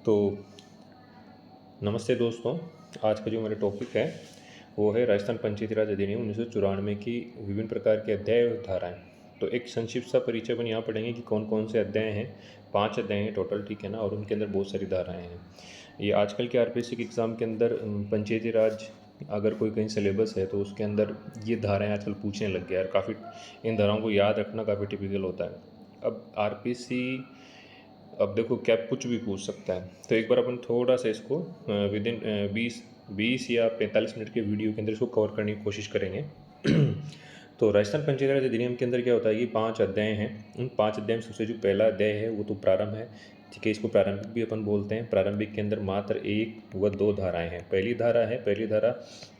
तो नमस्ते दोस्तों, आज का जो मेरा टॉपिक है वो है राजस्थान पंचायती राज अधिनियम 1994 की विभिन्न प्रकार के अध्याय और धाराएं। तो एक संक्षिप्त सा परिचय अपन यहाँ पढ़ेंगे कि कौन कौन से अध्याय हैं। 5 अध्याय हैं टोटल, ठीक है ना, और उनके अंदर बहुत सारी धाराएं हैं। ये आजकल के आरपीएससी के एग्ज़ाम के अंदर पंचायती राज अगर कोई कहीं सिलेबस है तो उसके अंदर ये धाराएँ आजकल पूछने लग गया है। काफ़ी इन धाराओं को याद रखना काफ़ी टिपिकल होता है। अब आरपीएससी अब देखो क्या कुछ भी पूछ सकता है, तो एक बार अपन थोड़ा सा इसको विद इन 20 या 45 मिनट के वीडियो के अंदर इसको कवर करने की कोशिश करेंगे। तो राजस्थान पंचायती राज अधिनियम के अंदर क्या होता है कि 5 अध्याय हैं। उन 5 अध्याय में सबसे जो पहला अध्याय है वो तो प्रारंभ है, ठीक है। इसको प्रारंभिक भी अपन बोलते हैं। प्रारंभिक के अंदर मात्र 1 व 2 धाराएं हैं। पहली धारा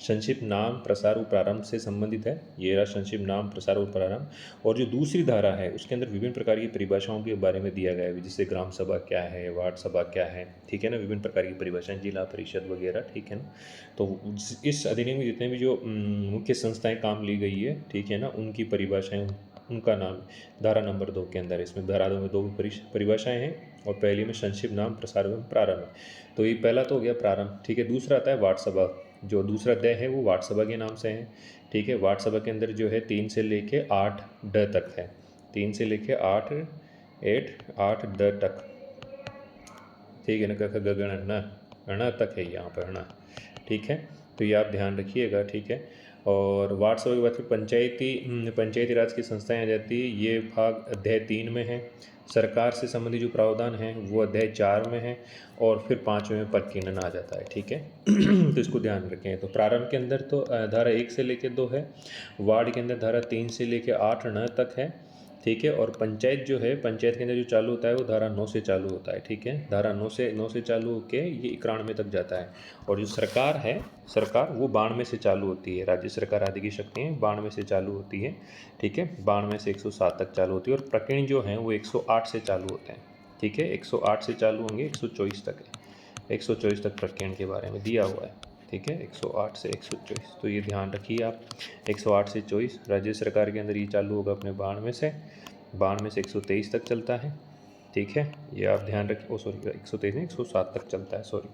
संक्षिप्त नाम प्रसार व प्रारंभ से संबंधित है। ये रहा संक्षिप्त नाम प्रसार व प्रारंभ। और जो दूसरी धारा है उसके अंदर विभिन्न प्रकार की परिभाषाओं के बारे में दिया गया है, जैसे ग्राम सभा क्या है, वार्ड सभा क्या है, ठीक है ना, विभिन्न प्रकार की परिभाषाएं, जिला परिषद वगैरह, ठीक है ना। तो इस अधिनियम में जितने भी जो मुख्य संस्थाएं काम ली गई है, ठीक है ना, उनकी परिभाषाएं, उनका नाम धारा नंबर 2 के अंदर, इसमें धारा 2 में 2 परिभाषाएं हैं और पहली में संक्षिप्त नाम प्रसार एवं प्रारंभ। तो ये पहला तो हो गया प्रारंभ, ठीक है। दूसरा आता है वार्ड सभा। जो दूसरा अध्याय है वो वार्ड सभा के नाम से है, ठीक है। वार्ड सभा के अंदर जो है 3 से लेके 8 ड तक है। 3 से लेके 8 ड तक, ठीक है ना। क ख ग घ ण तक है यहाँ पर, ण, ठीक है। तो ये आप ध्यान रखिएगा, ठीक है। और वार्ड सभा के बाद फिर पंचायती राज की संस्थाएं आ जाती है। ये भाग अध्याय 3 में है। सरकार से संबंधित जो प्रावधान है वो अध्याय 4 में है। और फिर 5वें में प्रकीर्णन आ जाता है, ठीक है। तो इसको ध्यान रखें। तो प्रारंभ के अंदर तो धारा 1 से लेकर 2 है। वार्ड के अंदर धारा 3 से लेकर 8 ण तक है, ठीक है। और पंचायत जो है, पंचायत के अंदर जो चालू होता है वो धारा 9 से चालू होता है, ठीक है। धारा 9 से चालू होकर ये 91 तक जाता है। और जो सरकार है, सरकार वो 92 से चालू होती है। राज्य सरकार आदि की शक्तियाँ 92 से चालू होती है, ठीक है। 92 से 107 तक चालू होती है। और प्रकीर्ण जो हैं वो 108 से चालू होते हैं, ठीक है। 108 से चालू होंगे, 124 तक है। 124 तक प्रकीर्ण के बारे में दिया हुआ है, ठीक है। 108 से 124, तो ये ध्यान रखिए आप। 108 से 24 राज्य सरकार के अंदर ये चालू होगा अपने 92 से 123 तक चलता है, ठीक है। ये आप ध्यान रखिए। 123 नहीं, 107 तक चलता है, सॉरी।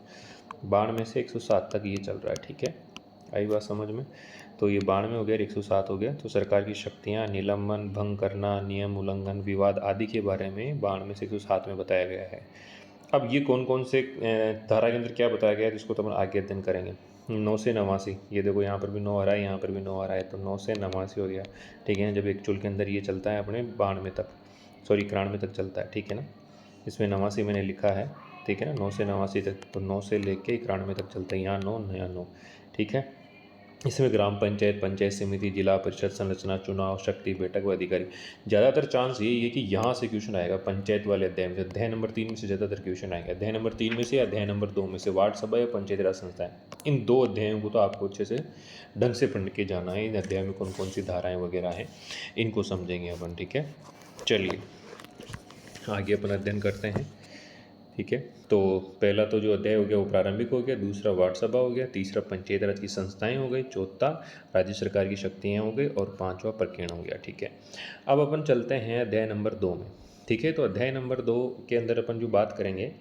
92 से 107 तक ये चल रहा है, ठीक है। आई बात समझ में। तो ये 92 हो गया, 107 हो गया। तो सरकार की शक्तियाँ, निलंबन, भंग करना, नियम उल्लंघन, विवाद आदि के बारे में 92 से 107 में बताया गया है। अब ये कौन कौन से धारा के अंदर क्या बताया गया है, जिसको तो अपन आगे अध्ययन करेंगे। 9 से 89, ये देखो यहाँ पर भी 9 आ रहा है, यहाँ पर भी 9 आ रहा है, तो 9 से 89 हो गया, ठीक है। जब एक चुल के अंदर ये चलता है अपने 92 तक, सॉरी 91 तक चलता है, ठीक है ना। इसमें 89 मैंने लिखा है, ठीक है ना। 9 से 89 तक, तो 9 से लेके 91 तक चलता है। यहाँ 9, नया 9, ठीक है। इसमें ग्राम पंचायत, पंचायत समिति, जिला परिषद, संरचना, चुनाव, शक्ति, बैठक व अधिकारी। ज़्यादातर चांस यही है कि यहाँ से क्वेश्चन आएगा पंचायत वाले अध्याय में से। अध्याय नंबर 3 में से ज़्यादातर क्वेश्चन आएगा। अध्याय नंबर 3 में से या अध्याय नंबर 2 में से, वार्ड सभा या पंचायती राज संस्थाएं। इन 2 अध्यायों को तो आपको अच्छे से ढंग से पढ़ के जाना है। इन अध्याय में कौन कौन सी धाराएँ वगैरह हैं, इनको समझेंगे अपन, ठीक है। चलिए आगे अपन अध्ययन करते हैं, ठीक है। तो पहला तो जो अध्याय हो गया वो प्रारंभिक हो गया, दूसरा वार्ड सभा हो गया, तीसरा पंचायत राज की संस्थाएं हो गई, चौथा राज्य सरकार की शक्तियाँ हो गई, और 5वां प्रकीर्ण हो गया, ठीक है। अब अपन चलते हैं अध्याय नंबर 2 में, ठीक है। तो अध्याय नंबर 2 के अंदर अपन जो बात करेंगे,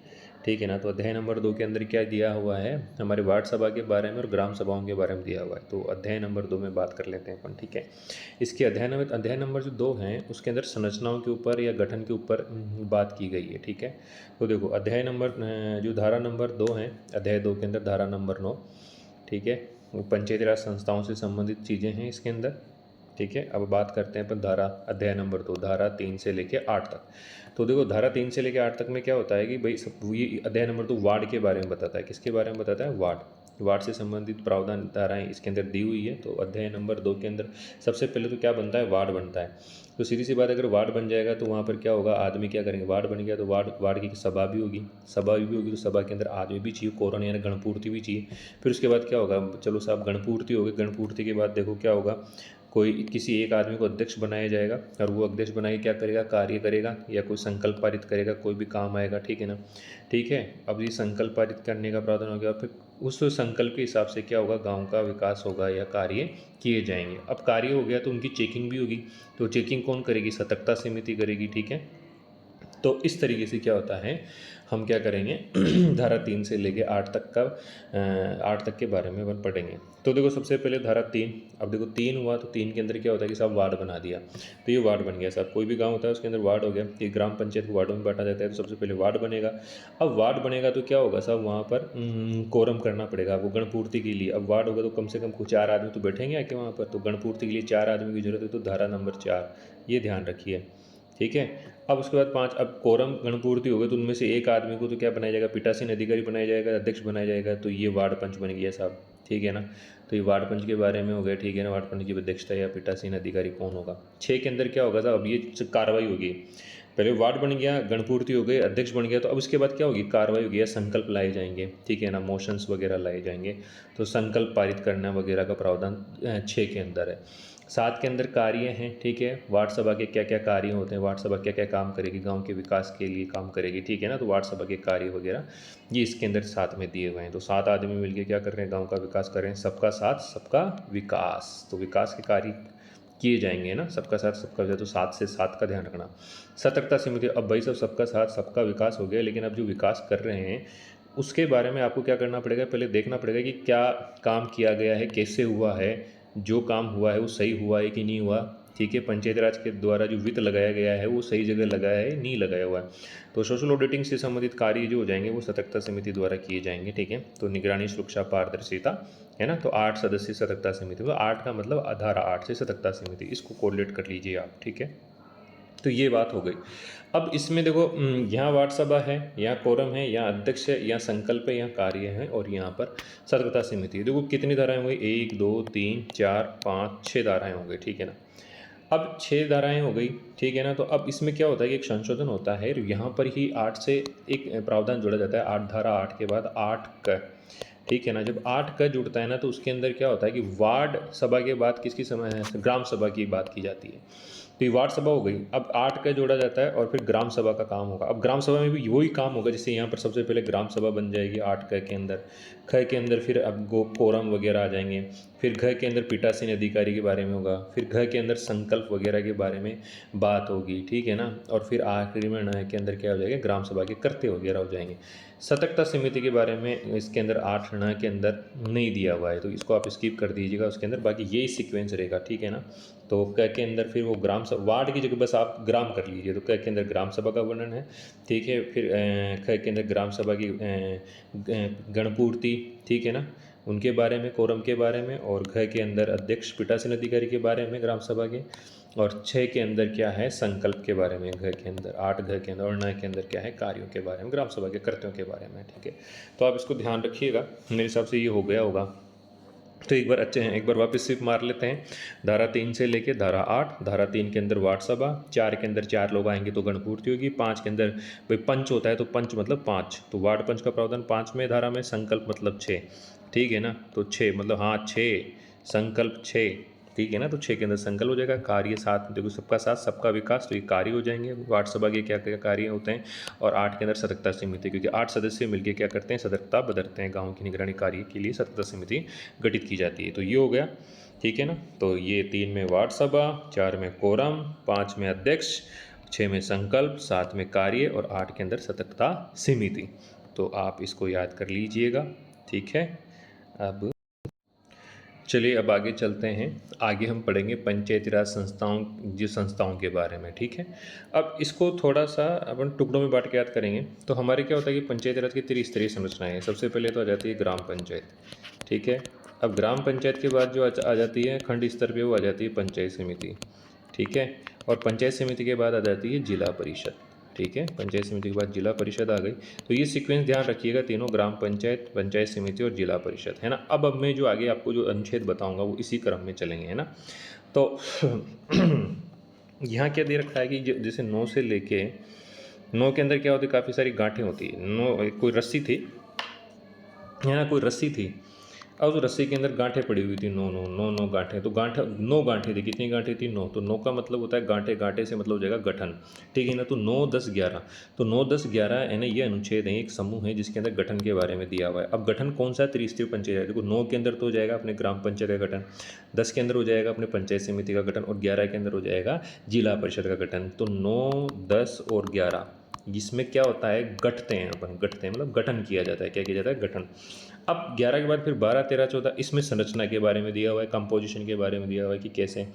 ठीक है ना। तो अध्याय नंबर 2 के अंदर क्या दिया हुआ है, हमारे वार्ड सभा के बारे में और ग्राम सभाओं के बारे में दिया हुआ है। तो अध्याय नंबर 2 में बात कर लेते हैं अपन, ठीक है। इसके अध्याय नंबर जो 2 हैं उसके अंदर संरचनाओं के ऊपर या गठन के ऊपर बात की गई है, ठीक है। तो देखो अध्याय नंबर जो धारा नंबर 2 है, अध्याय 2 के अंदर धारा नंबर 9, ठीक है, वो पंचायती राज संस्थाओं से संबंधित चीज़ें हैं इसके अंदर, ठीक है। अब बात करते हैं अपन धारा अध्याय नंबर 2, धारा 3 से लेके 8 तक। तो देखो धारा 3 से लेके 8 तक में क्या होता है कि भाई सब ये अध्याय नंबर 2 वार्ड के बारे में बताता है। किसके बारे में बताता है, वार्ड से संबंधित प्रावधान धाराएं इसके अंदर दी हुई है। तो अध्याय नंबर 2 के अंदर सबसे पहले तो क्या बनता है, वार्ड बनता है। तो सीधी सी बात, अगर वार्ड बन जाएगा तो वहाँ पर क्या होगा, आदमी क्या करेंगे, वार्ड बन गया तो वार्ड की सभा भी होगी, तो सभा के अंदर आदमी भी चाहिए, कोरन यानी गणपूर्ति भी चाहिए। फिर उसके बाद क्या होगा, चलो साहब गणपूर्ति हो गई, गणपूर्ति के बाद देखो क्या होगा, कोई किसी एक आदमी को अध्यक्ष बनाया जाएगा, और वो अध्यक्ष बनाए क्या करेगा, कार्य करेगा या कोई संकल्प पारित करेगा, कोई भी काम आएगा, ठीक है ना, ठीक है। अब ये संकल्प पारित करने का प्रावधान हो गया, फिर उस संकल्प के हिसाब से क्या होगा, गांव का विकास होगा या कार्य किए जाएंगे। अब कार्य हो गया तो उनकी चेकिंग भी होगी। तो चेकिंग कौन करेगी, सतर्कता समिति करेगी, ठीक है। तो इस तरीके से क्या होता है, हम क्या करेंगे धारा 3 से लेके 8 तक का 8 तक के बारे में अपन पढ़ेंगे। तो देखो सबसे पहले धारा 3, अब देखो 3 हुआ तो 3 के अंदर क्या होता है कि साहब वार्ड बना दिया, तो ये वार्ड बन गया साहब। कोई भी गांव होता है उसके अंदर वार्ड हो गया, ये ग्राम पंचायत को वार्डों में बांटा जाता है, तो सबसे पहले वार्ड बनेगा। अब वार्ड बनेगा तो क्या होगा साहब, वहाँ पर कोरम करना पड़ेगा आपको गणपूर्ति के लिए। अब वार्ड होगा तो कम से कम 4 आदमी तो बैठेंगे आके वहाँ पर, तो गणपूर्ति के लिए 4 आदमी की जरूरत है, तो धारा नंबर 4 ये ध्यान रखिए, ठीक है। अब उसके बाद 5, अब कोरम गणपूर्ति हो गए तो उनमें से एक आदमी को तो क्या बनाया जाएगा, पीठासीन अधिकारी बनाया जाएगा, अध्यक्ष बनाया जाएगा, तो ये वार्ड पंच बन गया साहब, ठीक है ना। तो ये वार्ड पंच के बारे में हो गया, ठीक है ना। वार्ड पंच की अध्यक्षता या पीठासीन अधिकारी कौन होगा। 6 के अंदर क्या होगा साहब, अब ये कार्रवाई होगी। पहले वार्ड बन गया, गणपूर्ति हो गई, अध्यक्ष बन गया, तो अब इसके बाद क्या होगी, कार्रवाई होगी या संकल्प लाए जाएंगे, ठीक है ना, मोशंस वगैरह लाए जाएंगे। तो संकल्प पारित करना वगैरह का प्रावधान 6 के अंदर है। 7 के अंदर कार्य हैं, ठीक है। वार्ड सभा के क्या क्या कार्य होते हैं, वार्ड सभा क्या क्या काम करेगी, गांव के विकास के लिए काम करेगी, ठीक है ना। तो वार्ड सभा के कार्य वगैरह ये इसके अंदर 7 में दिए हुए हैं। तो 7 आदमी मिलकर क्या कर रहे हैं, गांव का विकास कर रहे हैं, सबका साथ सबका विकास। तो विकास के कार्य किए जाएंगे ना, सबका साथ सबका विकास, तो 7 से 7 का ध्यान रखना। सतर्कता समिति, अब भाई सब सबका साथ सबका विकास हो गया, लेकिन अब जो विकास कर रहे हैं उसके बारे में आपको क्या करना पड़ेगा, पहले देखना पड़ेगा कि क्या काम किया गया है, कैसे हुआ है, जो काम हुआ है वो सही हुआ है कि नहीं हुआ, ठीक है। पंचायत राज के द्वारा जो वित्त लगाया गया है वो सही जगह लगाया है, नहीं लगाया हुआ है। तो सोशल ऑडिटिंग से संबंधित कार्य जो हो जाएंगे वो सतर्कता समिति द्वारा किए जाएंगे, ठीक है। तो निगरानी, सुरक्षा, पारदर्शिता, है ना। तो 8 सदस्यीय सतर्कता समिति, तो 8 का मतलब धारा 8 से सतर्कता समिति, इसको कोरिलेट कर लीजिए आप, ठीक है। तो ये बात हो गई। अब इसमें देखो यहाँ वार्ड सभा है, यहाँ कोरम है, यहाँ अध्यक्ष है, यहाँ संकल्प है, यहाँ कार्य है, और यहाँ पर सतर्कता समिति है। देखो कितनी धाराएं होंगी, 1 2 3 4 5 6 धाराएं हो गई, ठीक है ना। अब 6 धाराएं हो गई, ठीक है ना। तो अब इसमें क्या होता है कि एक संशोधन होता है, यहाँ पर ही 8 से एक प्रावधान जोड़ा जाता है, 8 धारा 8 के बाद 8 क, ठीक है ना। जब 8 क जुड़ता है ना तो उसके अंदर क्या होता है कि वार्ड सभा के बाद किसकी समय, ग्राम सभा की बात की जाती है। तो ये वार्ड सभा हो गई, अब 8 का जोड़ा जाता है और फिर ग्राम सभा का काम होगा। अब ग्राम सभा में भी वही काम होगा, जैसे यहाँ पर सबसे पहले ग्राम सभा बन जाएगी 8 क के अंदर। ख के अंदर फिर अब कोरम वगैरह आ जाएंगे, फिर घ के अंदर पीठासीन अधिकारी के बारे में होगा, फिर घ के अंदर संकल्प वगैरह के बारे में बात होगी, ठीक है ना। और फिर आखिरी में ण के अंदर क्या हो जाएगा, ग्राम सभा के कर्ते वगैरह हो जाएंगे। सतर्कता समिति के बारे में इसके अंदर 8 ण के अंदर नहीं दिया हुआ है, तो इसको आप स्किप कर दीजिएगा उसके अंदर, बाकी यही सीक्वेंस रहेगा, ठीक है ना। तो क के अंदर फिर वो ग्राम सभा, वार्ड की जगह बस आप ग्राम कर लीजिए, तो क के अंदर ग्राम सभा का वर्णन है, ठीक है। फिर ख के अंदर ग्राम सभा की गणपूर्ति, ठीक है ना, उनके बारे में, कोरम के बारे में, और घ के अंदर अध्यक्ष पीठासीन अधिकारी के बारे में ग्राम सभा के, और 6 के अंदर क्या है, संकल्प के बारे में घ के अंदर, 8 घ के अंदर, और 9 के अंदर क्या है, कार्यों के बारे में, ग्राम सभा के कर्तव्यों के बारे में, ठीक है। तो आप इसको ध्यान रखिएगा, मेरे हिसाब से ये हो गया होगा। तो एक बार अच्छे हैं, एक बार वापस सिर्फ मार लेते हैं। धारा 3 से लेके धारा 8, धारा 3 के अंदर वार्ड सभा, 4 के अंदर 4 लोग आएंगे तो गणपूर्ति होगी, 5 के अंदर भाई पंच होता है, तो पंच मतलब 5, तो वार्ड पंच का प्रावधान 5 में धारा में, संकल्प मतलब 6, ठीक है ना। तो 6 मतलब हाँ 6, संकल्प 6, ठीक है ना। तो 6 के अंदर संकल्प हो जाएगा, कार्य 7, देखो सबका साथ सबका विकास, तो ये कार्य हो जाएंगे। वार्ड सभा के क्या क्या कार्य होते हैं, और 8 के अंदर सतर्कता समिति, क्योंकि 8 सदस्य मिलकर क्या करते हैं, सतर्कता बदलते हैं, गाँव की निगरानी कार्य के लिए सतर्कता समिति गठित की जाती है। तो ये हो गया, ठीक है ना। तो ये 3 में वार्ड सभा, 4 में कोरम, 5 में अध्यक्ष, 6 में संकल्प, 7 में कार्य, और 8 के अंदर सतर्कता समिति। तो आप इसको याद कर लीजिएगा, ठीक है। अब चलिए अब आगे चलते हैं, आगे हम पढ़ेंगे पंचायती राज संस्थाओं के बारे में, ठीक है। अब इसको थोड़ा सा अपन टुकड़ों में बांट के याद करेंगे। तो हमारे क्या होता है कि पंचायती राज की त्रिस्तरीय संरचनाएं हैं। सबसे पहले तो आ जाती है ग्राम पंचायत, ठीक है। अब ग्राम पंचायत के बाद जो आ जाती है खंड स्तर पे, वो आ जाती है पंचायत समिति, ठीक है। और पंचायत समिति के बाद आ जाती है जिला परिषद, ठीक है। पंचायत समिति के बाद जिला परिषद आ गई। तो ये सीक्वेंस ध्यान रखिएगा, तीनों ग्राम पंचायत, पंचायत समिति और जिला परिषद, है ना। अब मैं जो आगे आपको जो अनुच्छेद बताऊंगा वो इसी क्रम में चलेंगे, है ना। तो यहाँ क्या दे रखा है कि जैसे 9 से लेके 9 के अंदर क्या होती है, काफ़ी सारी गांठें होती है। 9 कोई रस्सी थी, है ना, कोई रस्सी थी। अब उस रस्सी के अंदर गांठें पड़ी हुई थी, 9 गांठें। तो 9 गांठें थी, कितनी गांठें थी, 9। तो 9 का मतलब होता है गांठे, गांठे से मतलब हो जाएगा गठन, ठीक है ना। तो 9 10 11, तो 9 10 11 है ना, ये अनुच्छेद है, एक समूह है जिसके अंदर गठन के बारे में दिया हुआ है। अब गठन कौन सा, त्रिस्तरीय पंचायत। देखो 9 के अंदर तो हो जाएगा अपने ग्राम पंचायत का गठन, 10 के अंदर हो जाएगा अपने पंचायत समिति का गठन, और 11 के अंदर हो जाएगा जिला परिषद का गठन। तो 9 10 और 11, इसमें क्या होता है, गठते हैं अपन, गठते हैं मतलब गठन किया जाता है। क्या किया जाता है, गठन। अब 11 के बाद फिर 12 13 14 इसमें संरचना के बारे में दिया हुआ है, कंपोजिशन के बारे में दिया हुआ है कि कैसे,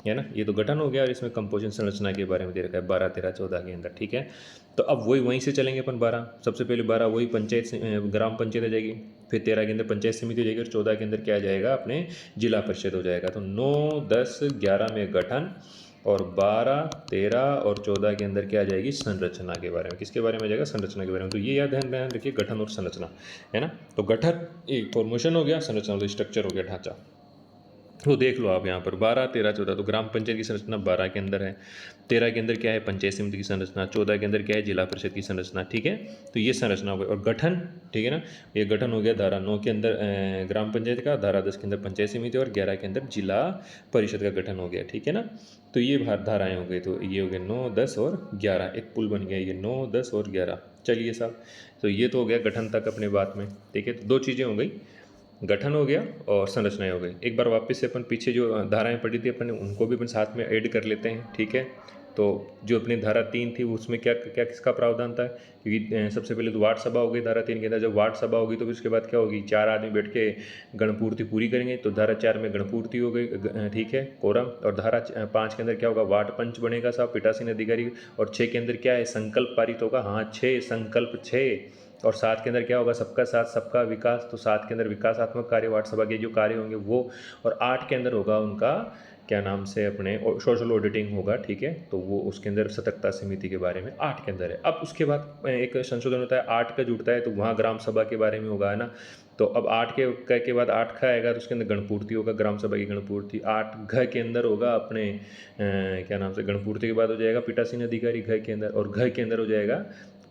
है ना। ये तो गठन हो गया और इसमें कंपोजिशन संरचना के बारे में दे रखा है 12 13 14 के अंदर, ठीक है। तो अब वही वहीं से चलेंगे अपन 12, सबसे पहले 12 वही पंचायत ग्राम पंचायत आ जाएगी, फिर 13 के अंदर पंचायत समिति हो जाएगी और 14 के अंदर क्या आ जाएगा, अपने जिला परिषद हो जाएगा। तो 9 10 11 में गठन और 12 13 और 14 के अंदर क्या आ जाएगी, संरचना के बारे में। किसके बारे में आ जाएगा, संरचना के बारे में। तो ये याद ध्यान रखिए, गठन और संरचना, है ना। तो गठन एक फॉर्मेशन हो गया, संरचना तो स्ट्रक्चर हो गया, ढांचा। तो देख लो आप यहाँ पर 12 13 14, तो ग्राम पंचायत की संरचना 12 के अंदर है, 13 के अंदर क्या है, पंचायत समिति की संरचना, 14 के अंदर क्या है, जिला परिषद की संरचना, ठीक है। तो ये संरचना हो गई। और गठन, ठीक है ना, ये गठन हो गया धारा 9 के अंदर ग्राम पंचायत का, धारा 10 के अंदर पंचायत समिति और 11 के अंदर जिला परिषद का गठन हो गया, ठीक है ना। तो ये धाराएँ हो गई। तो ये हो गए 9 10 और 11, एक पुल बन गया ये 9 10 और 11। चलिए साहब, तो ये तो हो गया गठन तक अपने बात में, ठीक है। तो दो चीज़ें हो गई, गठन हो गया और संरचनाएं हो गई। एक बार वापस से अपन पीछे जो धाराएं पढ़ी थी अपन उनको भी अपन साथ में ऐड कर लेते हैं, ठीक है। तो जो अपनी धारा 3 थी उसमें क्या क्या किसका प्रावधान था, क्योंकि सबसे पहले तो वार्ड सभा हो गई धारा 3 के अंदर। जब वार्ड सभा होगी तो फिर उसके बाद क्या होगी, 4 आदमी बैठ के गणपूर्ति पूरी करेंगे, तो धारा 4 में गणपूर्ति हो गई, ठीक है, कोरम। और धारा 5 के अंदर क्या होगा, वार्ड पंच बनेगा साहब, पीठासीन अधिकारी। और 6 के अंदर क्या है, संकल्प पारित होगा, हाँ 6 संकल्प 6। और 7 के अंदर क्या होगा, सबका साथ सबका विकास। तो 7 के अंदर विकासात्मक कार्य, वार्ड सभा के जो कार्य होंगे वो। और 8 के अंदर होगा उनका क्या नाम से, अपने सोशल ऑडिटिंग होगा, ठीक है। तो वो उसके अंदर सतर्कता समिति के बारे में 8 के अंदर है। अब उसके बाद एक संशोधन होता है, 8 का जुड़ता है तो वहाँ ग्राम सभा के बारे में होगा, है ना। तो अब 8 के बाद 8 का आएगा तो उसके अंदर गणपूर्ति होगा, ग्राम सभा की गणपूर्ति। 8 घ के अंदर होगा अपने क्या नाम से, गणपूर्ति के बाद हो जाएगा पीठासीन अधिकारी घ के अंदर। और घ के अंदर हो जाएगा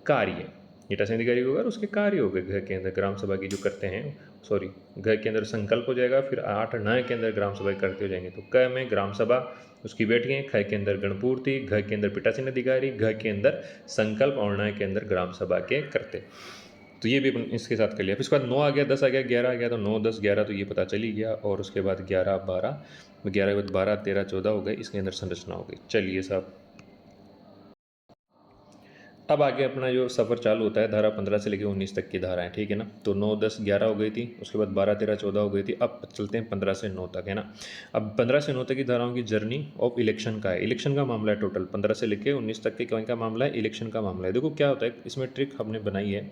कार्य, पीठासीन अधिकारी होगा और उसके कार्य हो गए घर के अंदर ग्राम सभा की जो करते हैं, सॉरी घर के अंदर संकल्प हो जाएगा। फिर 8 9 के अंदर ग्राम सभा करते हो जाएंगे। तो क में ग्राम सभा उसकी बैठकें, ख के अंदर गणपूर्ति, घ के अंदर पीठासीन अधिकारी, घ के अंदर संकल्प और 9 के अंदर ग्राम सभा के करते। तो ये भी अपन इसके साथ कर लिया। फिर उसके बाद 9 आ गया, 10 आ गया, 11 आ गया। तो 9 10 11 तो ये पता चल ही गया। और उसके बाद 11 12, 11 के बाद 12 13 14 हो गए, इसके अंदर संरचना हो गई। चलिए साहब, अब आगे अपना जो सफ़र चालू होता है धारा 15 से लेकर 19 तक की धाराएं, ठीक है ना। तो 9 10 11 हो गई थी, उसके बाद 12 13 14 हो गई थी। अब चलते हैं 15 से 9 तक, है ना। अब 15 से 9 तक की धाराओं की जर्नी ऑफ इलेक्शन का है। इलेक्शन का मामला है टोटल 15 से लेकर 19 तक के कौन का मामला है, इलेक्शन का मामला है। देखो क्या होता है इसमें, ट्रिक हमने बनाई है।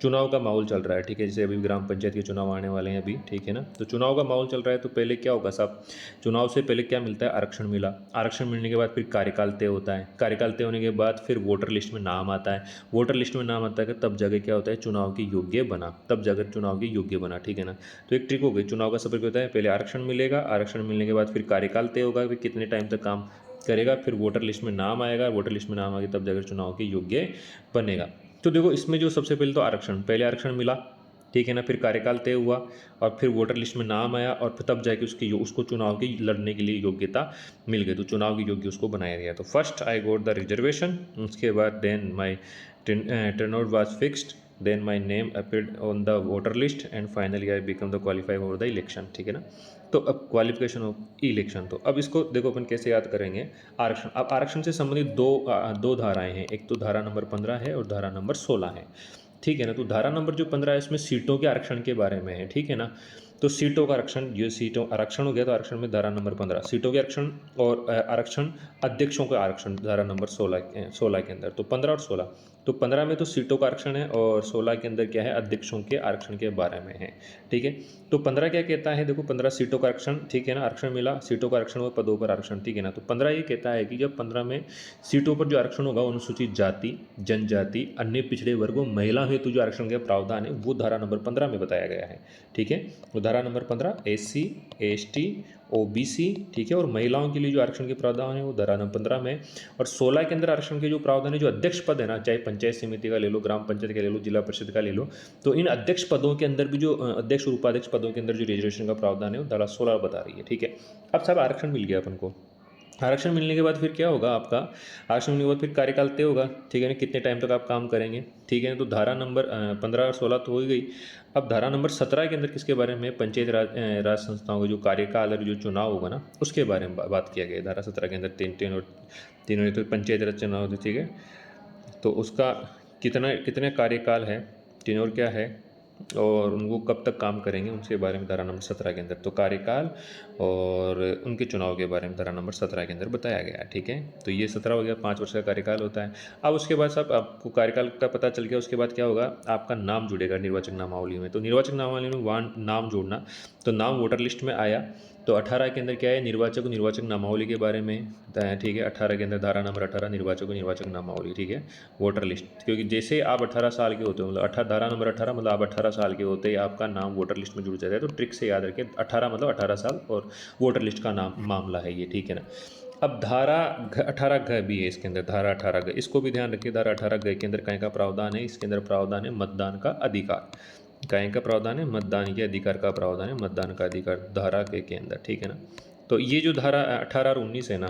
चुनाव का माहौल चल रहा है, ठीक है। जैसे अभी ग्राम पंचायत के चुनाव आने वाले हैं अभी, ठीक है ना। तो चुनाव का माहौल चल रहा है तो पहले क्या होगा साहब, चुनाव से पहले क्या मिलता है, आरक्षण मिला। आरक्षण मिलने के बाद फिर कार्यकाल तय होता है। कार्यकाल तय होने के बाद फिर वोटर लिस्ट में नाम आता है। वोटर लिस्ट में नाम आता है तब जाके क्या होता है, चुनाव के योग्य बना, तब जाकर चुनाव के योग्य बना, ठीक है ना। तो एक ट्रिक हो गई, चुनाव का सफर क्या होता है, पहले आरक्षण मिलेगा, आरक्षण मिलने के बाद फिर कार्यकाल तय होगा कि कितने टाइम तक काम करेगा, फिर वोटर लिस्ट में नाम आएगा, वोटर लिस्ट में नाम आएगा तब जाकर चुनाव के योग्य बनेगा। तो देखो इसमें जो सबसे पहले तो आरक्षण, पहले आरक्षण मिला, ठीक है ना, फिर कार्यकाल तय हुआ और फिर वोटर लिस्ट में नाम आया और फिर तब जाके उसको चुनाव की लड़ने के लिए योग्यता मिल गई, तो चुनाव की योग्य उसको बनाया गया। तो first I got the reservation, उसके बाद then my turnout was fixed, then my name appeared on the voter list and finally I become the qualified for the election, ठीक है ना। तो अब क्वालिफिकेशन ऑफ इलेक्शन, तो अब इसको देखो अपन कैसे याद करेंगे। आरक्षण, अब आरक्षण से संबंधित दो धाराएं हैं, एक तो धारा नंबर 15 है और धारा नंबर 16 है, ठीक है ना। तो धारा नंबर जो 15 है इसमें सीटों के आरक्षण के बारे में है, ठीक है ना। तो सीटों का आरक्षण, ये सीटों आरक्षण हो गया, तो आरक्षण में धारा नंबर 15 सीटों के आरक्षण और आरक्षण अध्यक्षों का आरक्षण धारा नंबर 16 के अंदर। तो 15 और 16, तो 15 में तो सीटों का आरक्षण है और 16 के अंदर क्या है, अध्यक्षों के आरक्षण के बारे में है, ठीक है। तो 15 क्या कहता है, देखो 15 सीटों का आरक्षण, ठीक है ना, आरक्षण मिला, सीटों का आरक्षण और पदों पर आरक्षण, ठीक है ना। तो 15 ये कहता है कि जब 15 में सीटों पर जो आरक्षण होगा अनुसूचित जाति, जनजाति, अन्य पिछड़े वर्गों, महिला हेतु जो आरक्षण का प्रावधान है वो धारा नंबर 15 में बताया गया है, ठीक है। तो धारा नंबर 15 SC ST OBC, ठीक है, और महिलाओं के लिए जो आरक्षण के प्रावधान है वो धारा नंबर 15 में। और 16 के अंदर आरक्षण के जो प्रावधान है, जो अध्यक्ष पद है ना, चाहे पंचायत समिति का ले लो, ग्राम पंचायत का ले लो, जिला परिषद का ले लो, तो इन अध्यक्ष पदों के अंदर भी जो अध्यक्ष और उपाध्यक्ष पदों के अंदर जो रिजर्वेशन का प्रावधान है वो धारा 16 बता रही है, ठीक है। अब सब आरक्षण मिल गया अपन को। आरक्षण मिलने के बाद फिर क्या होगा आपका, आरक्षण मिलने के बाद फिर कार्यकाल तय होगा, ठीक है ना, कितने टाइम तक आप काम करेंगे, ठीक है। तो धारा नंबर 15 और 16 तो हो ही गई। अब धारा नंबर 17 के अंदर किसके बारे में, पंचायत राज संस्थाओं का जो कार्यकाल और जो चुनाव होगा ना उसके बारे में बात किया गया। धारा 17 के अंदर तीन तो पंचायत राज चुनाव, ठीक है, तो उसका कितने कार्यकाल है, टेन्योर क्या है और उनको कब तक काम करेंगे, उसके बारे में धारा नंबर 17 के अंदर, तो कार्यकाल और उनके चुनाव के बारे में धारा नंबर 17 के अंदर बताया गया है। ठीक है, तो ये 17 हो गया, 5 वर्ष का कार्यकाल होता है। अब उसके बाद साहब आपको कार्यकाल का पता चल गया, उसके बाद क्या होगा, आपका नाम जुड़ेगा निर्वाचक नामावली में। तो निर्वाचक नामावली में वहाँ नाम जोड़ना, तो नाम वोटर लिस्ट में आया, तो 18 के अंदर क्या है, निर्वाचक नामावली के बारे में बताया है। ठीक है, 18 के अंदर धारा नंबर 18 निर्वाचक नामावली। ठीक है, वोटर लिस्ट, क्योंकि जैसे आप 18 साल के होते हो, मतलब 18 धारा नंबर 18 मतलब आप 18 साल के होते ही आपका नाम वोटर लिस्ट में जुड़ जाता है। तो ट्रिक से याद रखें, 18 मतलब 18 साल और वोटर लिस्ट का नाम मामला है ये। ठीक है ना। अब धारा 18 घ भी है इसके अंदर, धारा 18 घ, इसको भी ध्यान रखिए। धारा 18 घ के अंदर कहीं का प्रावधान है, इसके अंदर प्रावधान है मतदान का अधिकार। कहीं का प्रावधान है, मतदान के अधिकार का प्रावधान है, मतदान का अधिकार धारा के अंदर। ठीक है ना। तो ये जो धारा 18 और 19 है ना,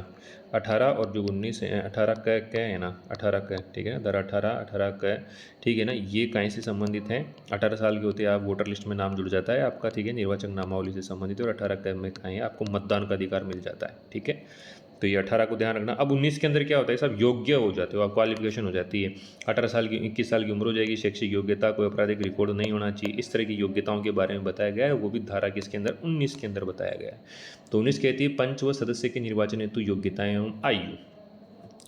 18 और जो 19 है, 18 क है ना, 18 क, ठीक है, धारा 18 क, ठीक है ना, ये कहीं से संबंधित है, 18 साल के होते हैं आप वोटर लिस्ट में नाम जुड़ जाता है आपका। ठीक है, निर्वाचक नामावली से संबंधित है, और 18 क में कहीं आपको मतदान का अधिकार मिल जाता है। ठीक है, तो ये 18 को ध्यान रखना। अब 19 के अंदर क्या होता है, सब योग्य हो जाते हो आप, क्वालिफिकेशन हो जाती है। 18 साल की 21 साल की उम्र हो जाएगी, शैक्षिक योग्यता, कोई आपराधिक रिकॉर्ड नहीं होना चाहिए, इस तरह की योग्यताओं के बारे में बताया गया है। वो भी धारा किसके अंदर, 19 के अंदर बताया गया है। तो 19 कहती है पंच व सदस्य के निर्वाचन हेतु योग्यताएं एवं आयु,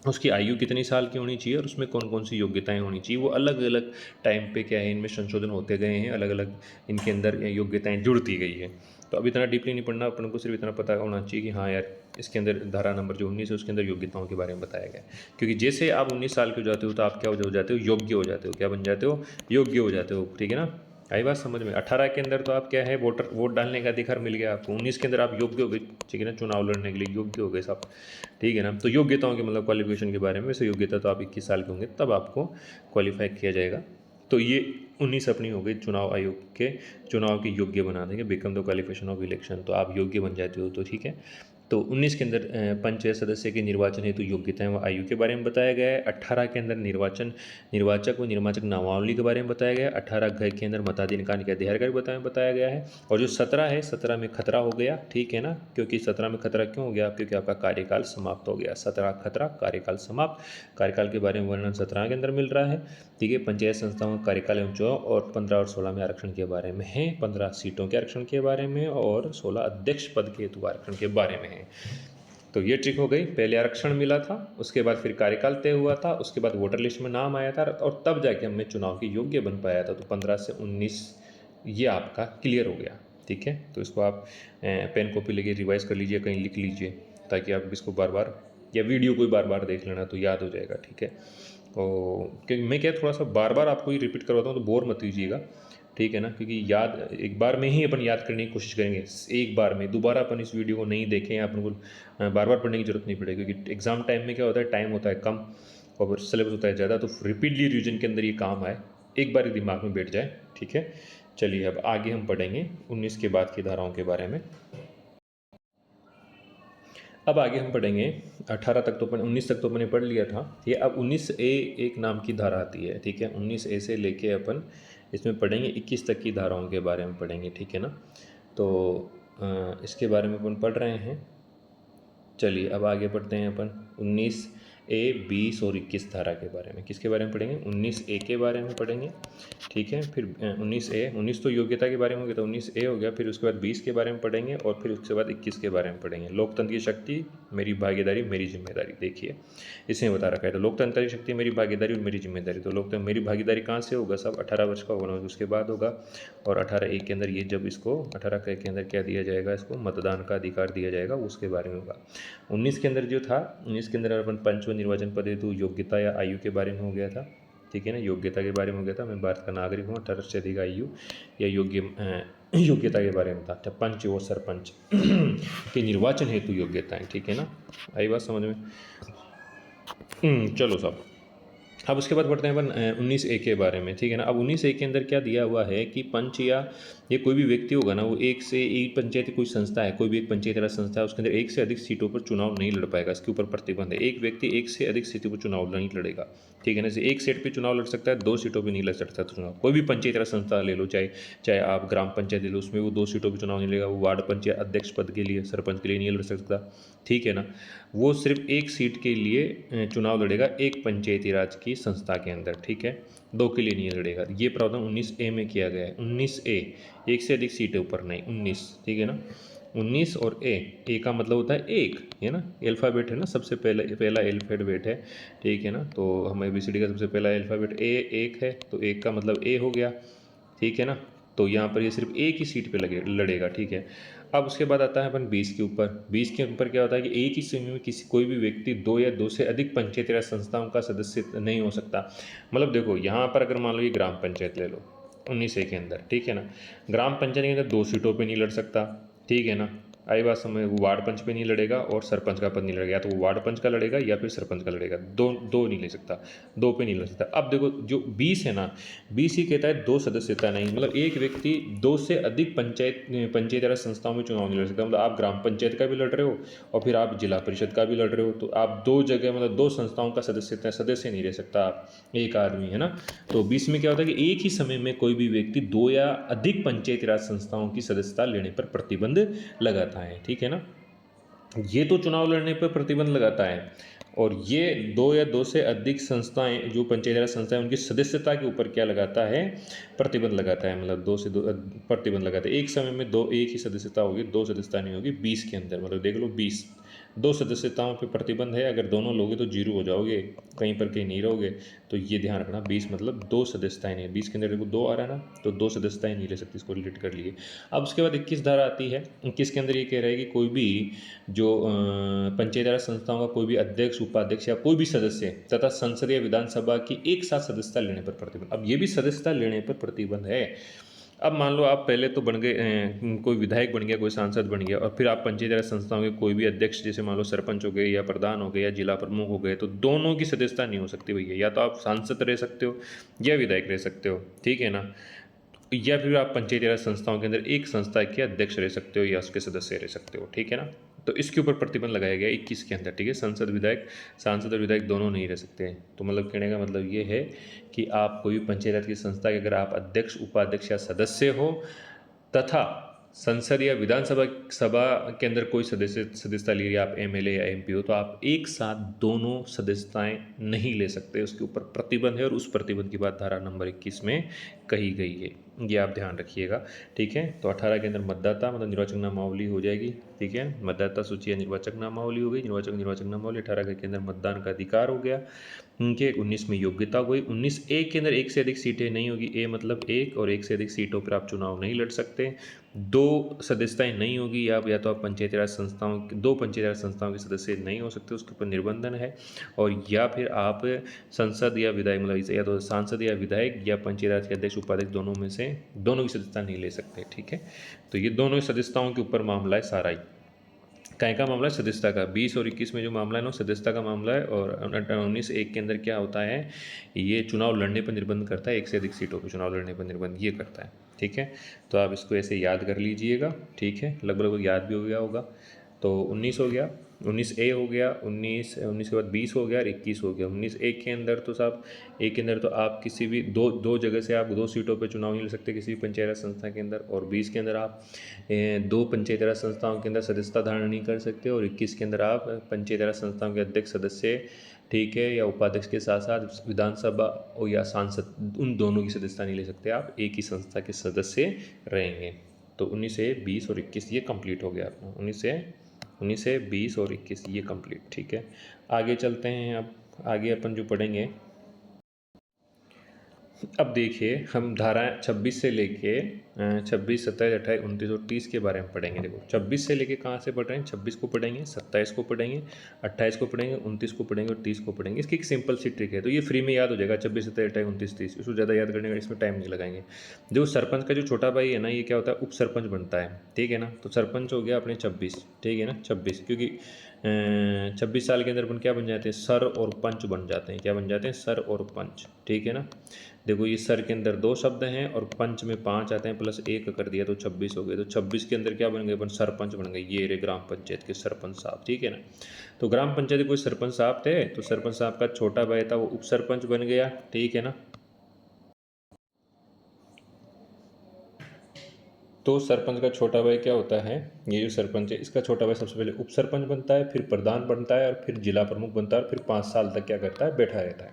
उसकी आयु कितनी साल की होनी चाहिए और उसमें कौन कौन सी योग्यताएं होनी चाहिए, वो अलग अलग टाइम पे क्या है, इनमें संशोधन होते गए हैं, अलग अलग इनके अंदर योग्यताएं जुड़ती गई है। तो अब इतना डीपली नहीं पढ़ना, अपन को सिर्फ इतना पता होना चाहिए कि हाँ यार, इसके अंदर धारा नंबर जो 19 है उसके अंदर योग्यताओं के बारे में बताया गया है। क्योंकि जैसे आप 19 साल के हो जाते हो तो आप क्या हो जाते हो, योग्य हो जाते हो। क्या बन जाते हो, योग्य हो जाते हो। ठीक है ना, आई बात समझ में। 18 के अंदर तो आप क्या है, वोट डालने का अधिकार मिल गया आपको। 19 के अंदर आप योग्य हो गए, ठीक है ना, चुनाव लड़ने के लिए योग्य हो गए सब। ठीक है ना, तो योग्यताओं के मतलब क्वालिफिकेशन के बारे में, वैसे योग्यता तो आप 21 साल के होंगे तब आपको क्वालिफाई किया जाएगा। तो ये 19 अपनी हो गई, चुनाव आयोग के चुनाव की योग्य बना देंगे, become the qualification of election, तो आप योग्य बन जाते हो। तो ठीक है, तो 19 के अंदर पंचायत सदस्य के निर्वाचन हेतु योग्यताएं व आयु के बारे में बताया गया है। 18 के अंदर निर्वाचक व निर्वाचक नामावली के बारे में बताया गया है। 18 घ के अंदर मताधिकार के अधिकार के बारे में बताया गया है। और जो 17 है, 17 में खतरा हो गया। ठीक है ना, क्योंकि 17 में खतरा क्यों हो गया, क्योंकि आपका कार्यकाल समाप्त हो गया। 17 खतरा, कार्यकाल समाप्त, कार्यकाल के बारे में वर्णन 17 के अंदर मिल रहा है। ठीक है, पंचायत संस्थाओं का कार्यकाल एवं चुनाव, और 15 और 16 में आरक्षण के बारे में है, 15 सीटों के आरक्षण के बारे में और 16 अध्यक्ष पद के हेतु आरक्षण के बारे में है। तो ये ट्रिक हो गई, पहले आरक्षण मिला था, उसके बाद फिर कार्यकाल तय हुआ था, उसके बाद वोटर लिस्ट में नाम आया था, और तब जाके हमें चुनाव के योग्य बन पाया था। तो 15 से 19 ये आपका क्लियर हो गया। ठीक है, तो इसको आप पेन कॉपी लेके रिवाइज कर लीजिए, कहीं लिख लीजिए, ताकि आप इसको बार बार, या वीडियो को बार बार देख लेना तो याद हो जाएगा। ठीक है, और क्योंकि मैं क्या थोड़ा सा बार बार आपको ये रिपीट करवाता हूँ, तो बोर मत कीजिएगा। ठीक है ना, क्योंकि याद एक बार में ही अपन याद करने की कोशिश करेंगे, एक बार में। दोबारा अपन इस वीडियो को नहीं देखें, अपन को बार बार पढ़ने की जरूरत नहीं पड़ेगी, क्योंकि एग्जाम टाइम में क्या होता है, टाइम होता है कम और सिलेबस होता है ज़्यादा, तो रिपीटली रिविजन के अंदर ये काम आए, एक बार दिमाग में बैठ जाए। ठीक है, चलिए अब आगे हम पढ़ेंगे 19 के बाद की धाराओं के बारे में। अब आगे हम पढ़ेंगे 18 तक, तो अपन 19 तक तो मैंने पढ़ लिया था। ये अब 19A एक नाम की धारा आती है। ठीक है, 19A से लेके अपन इसमें पढ़ेंगे 21 तक की धाराओं के बारे में पढ़ेंगे। ठीक है ना, तो इसके बारे में अपन पढ़ रहे हैं। चलिए अब आगे पढ़ते हैं अपन 19A, 20 और 21 धारा के बारे में। किसके बारे में पढ़ेंगे, 19A के बारे में पढ़ेंगे। ठीक है, फिर 19A, 19 तो योग्यता के बारे में हो गया, तो 19A हो गया, फिर उसके बाद 20 के बारे में पढ़ेंगे, और फिर उसके बाद 21 के बारे में पढ़ेंगे। लोकतंत्र की शक्ति, मेरी भागीदारी, मेरी जिम्मेदारी। देखिए इसमें बता रखा है, तो लोकतंत्र की शक्ति, मेरी भागीदारी और मेरी जिम्मेदारी। तो लोकतंत्र मेरी भागीदारी कहाँ से होगा, सब 18 वर्ष का होगा, उसके बाद होगा। और 18A के अंदर ये जब इसको 18 के अंदर क्या दिया जाएगा, इसको मतदान का अधिकार दिया जाएगा, उसके बारे में होगा। 19 के अंदर जो था, 19 के अंदर अपन पंच व निर्वाचन पद हेतु योग्यता या आयु के बारे में हो गया था। ठीक है ना, योग्यता के बारे में हो गया था, मैं भारत का नागरिक हूँ, 18 से अधिक आयु या योग्यता के बारे में था। पंच व सरपंच के निर्वाचन हेतु योग्यताएं। ठीक है ना, आई बात समझ में। चलो सब, अब उसके बाद बढ़ते हैं अपन 19A के बारे में। ठीक है ना, अब 19A के अंदर क्या दिया हुआ है कि पंच या ये कोई भी व्यक्ति होगा ना, वो एक से एक पंचायत कोई संस्था है, कोई भी एक पंचायत राज संस्था है, उसके अंदर एक से अधिक सीटों पर चुनाव नहीं लड़ पाएगा, इसके ऊपर प्रतिबंध है। एक व्यक्ति एक से अधिक सीटों पर चुनाव नहीं लड़ेगा। ठीक है ना, जैसे एक सीट पर चुनाव लड़ सकता है, 2 सीटों पर नहीं लड़ सकता चुनाव। कोई भी पंचायत राज संस्था ले लो, चाहे आप ग्राम पंचायत ले लो, उसमें वो 2 सीटों पर चुनाव नहीं लड़ेगा। वो वार्ड पंचायत अध्यक्ष पद के लिए, सरपंच के लिए नहीं लड़ सकता। ठीक है ना, वो सिर्फ एक सीट के लिए चुनाव लड़ेगा, एक पंचायती राज की संस्था के अंदर, ठीक है, 2 के लिए नहीं लड़ेगा। ये प्रावधान 19A में किया गया है। 19A, एक से अधिक सीटें ऊपर नहीं, 19, ठीक है ना। 19 और ए का मतलब होता है एक, है ना, अल्फ़ाबेट है ना, सबसे पहला अल्फ़ाबेट है, ठीक है ना। तो हमें ABCD का सबसे पहला अल्फ़ाबेट ए एक है, तो एक का मतलब ए हो गया, ठीक है ना। तो यहाँ पर ये सिर्फ एक ही सीट पे लड़ेगा, ठीक है। अब उसके बाद आता है अपन 20 के ऊपर। 20 के ऊपर क्या होता है कि एक ही समय में कोई भी व्यक्ति 2 या 2 से अधिक पंचायत राज संस्थाओं का सदस्य नहीं हो सकता। मतलब देखो यहाँ पर अगर मान लो ये ग्राम पंचायत ले लो 19A के अंदर, ठीक है ना। ग्राम पंचायत के अंदर 2 सीटों पर नहीं लड़ सकता, ठीक है ना। आई बात समझ, वो वार्ड पंच पे नहीं लड़ेगा और सरपंच का पद नहीं लड़ेगा, या तो वो वार्ड पंच का लड़ेगा या फिर सरपंच का लड़ेगा, दो नहीं ले सकता, 2 पे नहीं लड़ सकता। अब देखो जो 20 है ना, 20 ही कहता है 2 सदस्यता नहीं, मतलब एक व्यक्ति 2 से अधिक पंचायत राज संस्थाओं में चुनाव नहीं लड़ सकता। मतलब आप ग्राम पंचायत का भी लड़ रहे हो और फिर आप जिला परिषद का भी लड़ रहे हो, तो आप 2 जगह मतलब 2 संस्थाओं का सदस्य नहीं रह सकता आप, एक आदमी, है ना। तो 20 में क्या होता है कि एक ही समय में कोई भी व्यक्ति 2 या अधिक पंचायती राज संस्थाओं की सदस्यता लेने पर प्रतिबंध लगाता है, ठीक है ना। ये तो चुनाव लड़ने पर प्रतिबंध लगाता है, और ये 2 या 2 से अधिक संस्थाएं जो पंचायती राज संस्थाएं उनकी सदस्यता के ऊपर क्या लगाता है, प्रतिबंध लगाता है। मतलब 2 से 2 प्रतिबंध लगाता है। एक समय में एक ही सदस्यता होगी, 2 सदस्यता नहीं होगी 20 के अंदर। मतलब देख लो 20, 2 सदस्यताओं पे प्रतिबंध है। अगर दोनों लोगे तो 0 हो जाओगे, कहीं पर कहीं नहीं रहोगे। तो ये ध्यान रखना, 20 मतलब 2 सदस्यताएं नहीं, 20 के अंदर देखो 2 आ रहा है ना, तो 2 सदस्यताएं नहीं ले सकती, इसको रिलेट कर लिए। अब उसके बाद 21 धारा आती है। 21 के अंदर ये कह रहा है कि कोई भी जो पंचायती राज संस्थाओं का कोई भी अध्यक्ष, उपाध्यक्ष या कोई भी सदस्य तथा संसद या विधानसभा की एक साथ सदस्यता लेने पर प्रतिबंध। अब ये भी सदस्यता लेने पर प्रतिबंध है। अब मान लो आप पहले तो बन गए, कोई विधायक बन गया, कोई सांसद बन गया, और फिर आप पंचायती राज संस्थाओं के कोई भी अध्यक्ष, जैसे मान लो सरपंच हो गए या प्रधान हो गए या जिला प्रमुख हो गए, तो दोनों की सदस्यता नहीं हो सकती भैया। या तो आप सांसद रह सकते हो या विधायक रह सकते हो, ठीक है ना। या फिर आप पंचायती राज संस्थाओं के अंदर एक संस्था के अध्यक्ष रह सकते हो या उसके सदस्य रह सकते हो, ठीक है ना। तो इसके ऊपर प्रतिबंध लगाया गया 21 के अंदर, ठीक है। सांसद और विधायक दोनों नहीं रह सकते। तो मतलब कहने का मतलब ये है कि आप कोई भी पंचायत राज की संस्था के अगर आप अध्यक्ष, उपाध्यक्ष या सदस्य हो तथा संसद या विधानसभा के अंदर कोई सदस्यता ले रही है, आप MLA या MP हो, तो आप एक साथ दोनों सदस्यताएं नहीं ले सकते। उसके ऊपर प्रतिबंध है, और उस प्रतिबंध की बात धारा नंबर 21 में कही गई है। ये आप ध्यान रखिएगा, ठीक है। तो 18 के अंदर मतदाता मतलब निर्वाचक नामावली हो जाएगी, ठीक है। मतदाता सूची या निर्वाचक नामावली हो गई, निर्वाचक नामावली। 18 के अंदर मतदान का अधिकार हो गया, उनके 19 में योग्यता हो गई। 19A के अंदर एक से अधिक सीटें नहीं होगी, A मतलब एक, और एक से अधिक सीटों पर आप चुनाव नहीं लड़ सकते। 2 सदस्यताएं नहीं होगी, या तो आप पंचायती राज संस्थाओं, 2 पंचायती राज संस्थाओं के सदस्य नहीं हो सकते, उसके ऊपर निर्बंधन है। और या फिर आप संसद या विधायक, मतलब या तो सांसद या विधायक या पंचायती राज के अध्यक्ष, उपाध्यक्ष, दोनों में से दोनों की सदस्यता नहीं ले सकते, ठीक है। तो ये दोनों सदस्यताओं के ऊपर मामला है सारा ही। काय का मामला है, सदस्यता का। 20 और 21 में जो मामला है ना, सदस्यता का मामला है। और 19(1) के अंदर क्या होता है, ये चुनाव लड़ने पर निर्बंध करता है, एक से अधिक सीटों पर चुनाव लड़ने पर निर्बंध ये करता है, ठीक है। तो आप इसको ऐसे याद कर लीजिएगा, ठीक है। लगभग याद भी हो गया होगा। तो 19 हो गया, 19A हो गया, 19 के बाद 20 हो गया और 21 हो गया। 19A के अंदर तो साहब, एक के अंदर तो आप किसी भी दो जगह से आप 2 सीटों पे चुनाव नहीं लड़ सकते किसी भी पंचायत राज संस्था के अंदर। और 20 के अंदर आप 2 पंचायत राज संस्थाओं के अंदर सदस्यता धारण नहीं कर सकते। और 21 के अंदर आप पंचायत राज संस्थाओं के अध्यक्ष, सदस्य, ठीक है, या उपाध्यक्ष के साथ साथ विधानसभा और या सांसद, उन दोनों की सदस्यता नहीं ले सकते। आप एक ही संस्था के सदस्य रहेंगे। तो 19A, 20 और 21 ये कंप्लीट हो गया अपना। 19A, 20 और 21 ये कंप्लीट, ठीक है। आगे चलते हैं। अब आगे अपन जो पढ़ेंगे, अब देखिए हम धारा 26 से लेके 26, 27, 28, 29 और 30 के बारे में पढ़ेंगे। देखो 26 से लेके कहाँ से पढ़ रहे हैं, 26 को पढ़ेंगे, 27 को पढ़ेंगे, 28 को पढ़ेंगे, 29 को पढ़ेंगे और 30 को पढ़ेंगे। इसकी एक सिंपल सी ट्रिक है, तो ये फ्री में याद हो जाएगा। 26, 27, 28, 29, 30, इसको ज़्यादा याद करने का इसमें टाइम नहीं लगाएंगे। जो सरपंच का जो छोटा भाई है ना, ये क्या होता है, उप सरपंच बनता है, ठीक है ना। तो सरपंच हो गया अपने 26, ठीक है ना, 26, क्योंकि 26 साल के अंदर अपन क्या बन जाते हैं, सर और पंच बन जाते हैं। क्या बन जाते हैं, सर और पंच, ठीक है ना। देखो ये सर के अंदर 2 शब्द हैं और पंच में 5 आते हैं, प्लस 1 कर दिया तो 26 हो गए। तो 26 के अंदर क्या बन गए अपन, सरपंच बन गए। ये रे ग्राम पंचायत के सरपंच साहब, ठीक है ना। तो ग्राम पंचायत के कोई सरपंच साहब थे, तो सरपंच साहब का छोटा भाई था, वो उप सरपंच बन गया, ठीक है ना। तो सरपंच का छोटा भाई क्या होता है, ये जो सरपंच है इसका छोटा भाई सबसे पहले उप सरपंच बनता है, फिर प्रधान बनता है और फिर जिला प्रमुख बनता है, और फिर 5 साल तक क्या करता है, बैठा रहता है।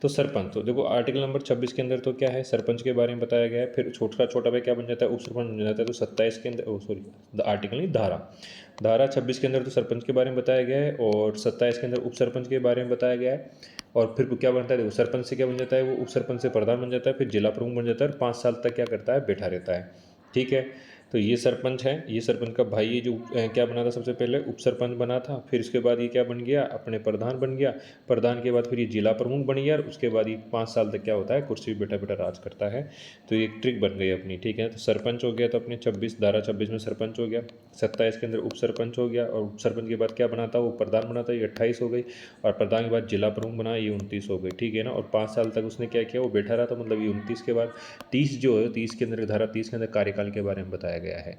तो सरपंच, तो देखो आर्टिकल नंबर 26 के अंदर तो क्या है, सरपंच के बारे में बताया गया है। फिर छोटा छोटा भाई क्या बन जाता है, उप सरपंच बन जाता है। तो 27 के अंदर, सॉरी आर्टिकल नहीं, धारा 26 के अंदर तो सरपंच के बारे में बताया गया है, और 27 के अंदर उप सरपंच के बारे में बताया गया है। और फिर क्या बनता है, देखो सरपंच से क्या बन जाता है, वो उप सरपंच से प्रधान बन जाता है, फिर जिला प्रमुख बन जाता है, और 5 साल तक क्या करता है, बैठा रहता है। ठीक है, तो ये सरपंच है, ये सरपंच का भाई ये जो क्या बना था, सबसे पहले उप सरपंच बना था, फिर इसके बाद ये क्या बन गया, अपने प्रधान बन गया, प्रधान के बाद फिर ये जिला प्रमुख बन गया, और उसके बाद ये 5 साल तक क्या होता है, कुर्सी पर बैठा बैठा राज करता है। तो ये एक ट्रिक बन गई अपनी। ठीक है, तो सरपंच हो गया, तो अपने 26 धारा 26 में सरपंच हो गया, 27 के अंदर उप सरपंच हो गया, और उप सरपंच के बाद क्या बना था, वो प्रधान बना था, ये 28 हो गई, और प्रधान के बाद जिला प्रमुख बना, ये 29 हो गई। ठीक है ना, और 5 साल तक उसने क्या किया, वो बैठा रहा था, मतलब ये 29 के बाद 30 जो है, 30 के अंदर, धारा 30 के अंदर कार्यकाल के बारे में बताया गया है।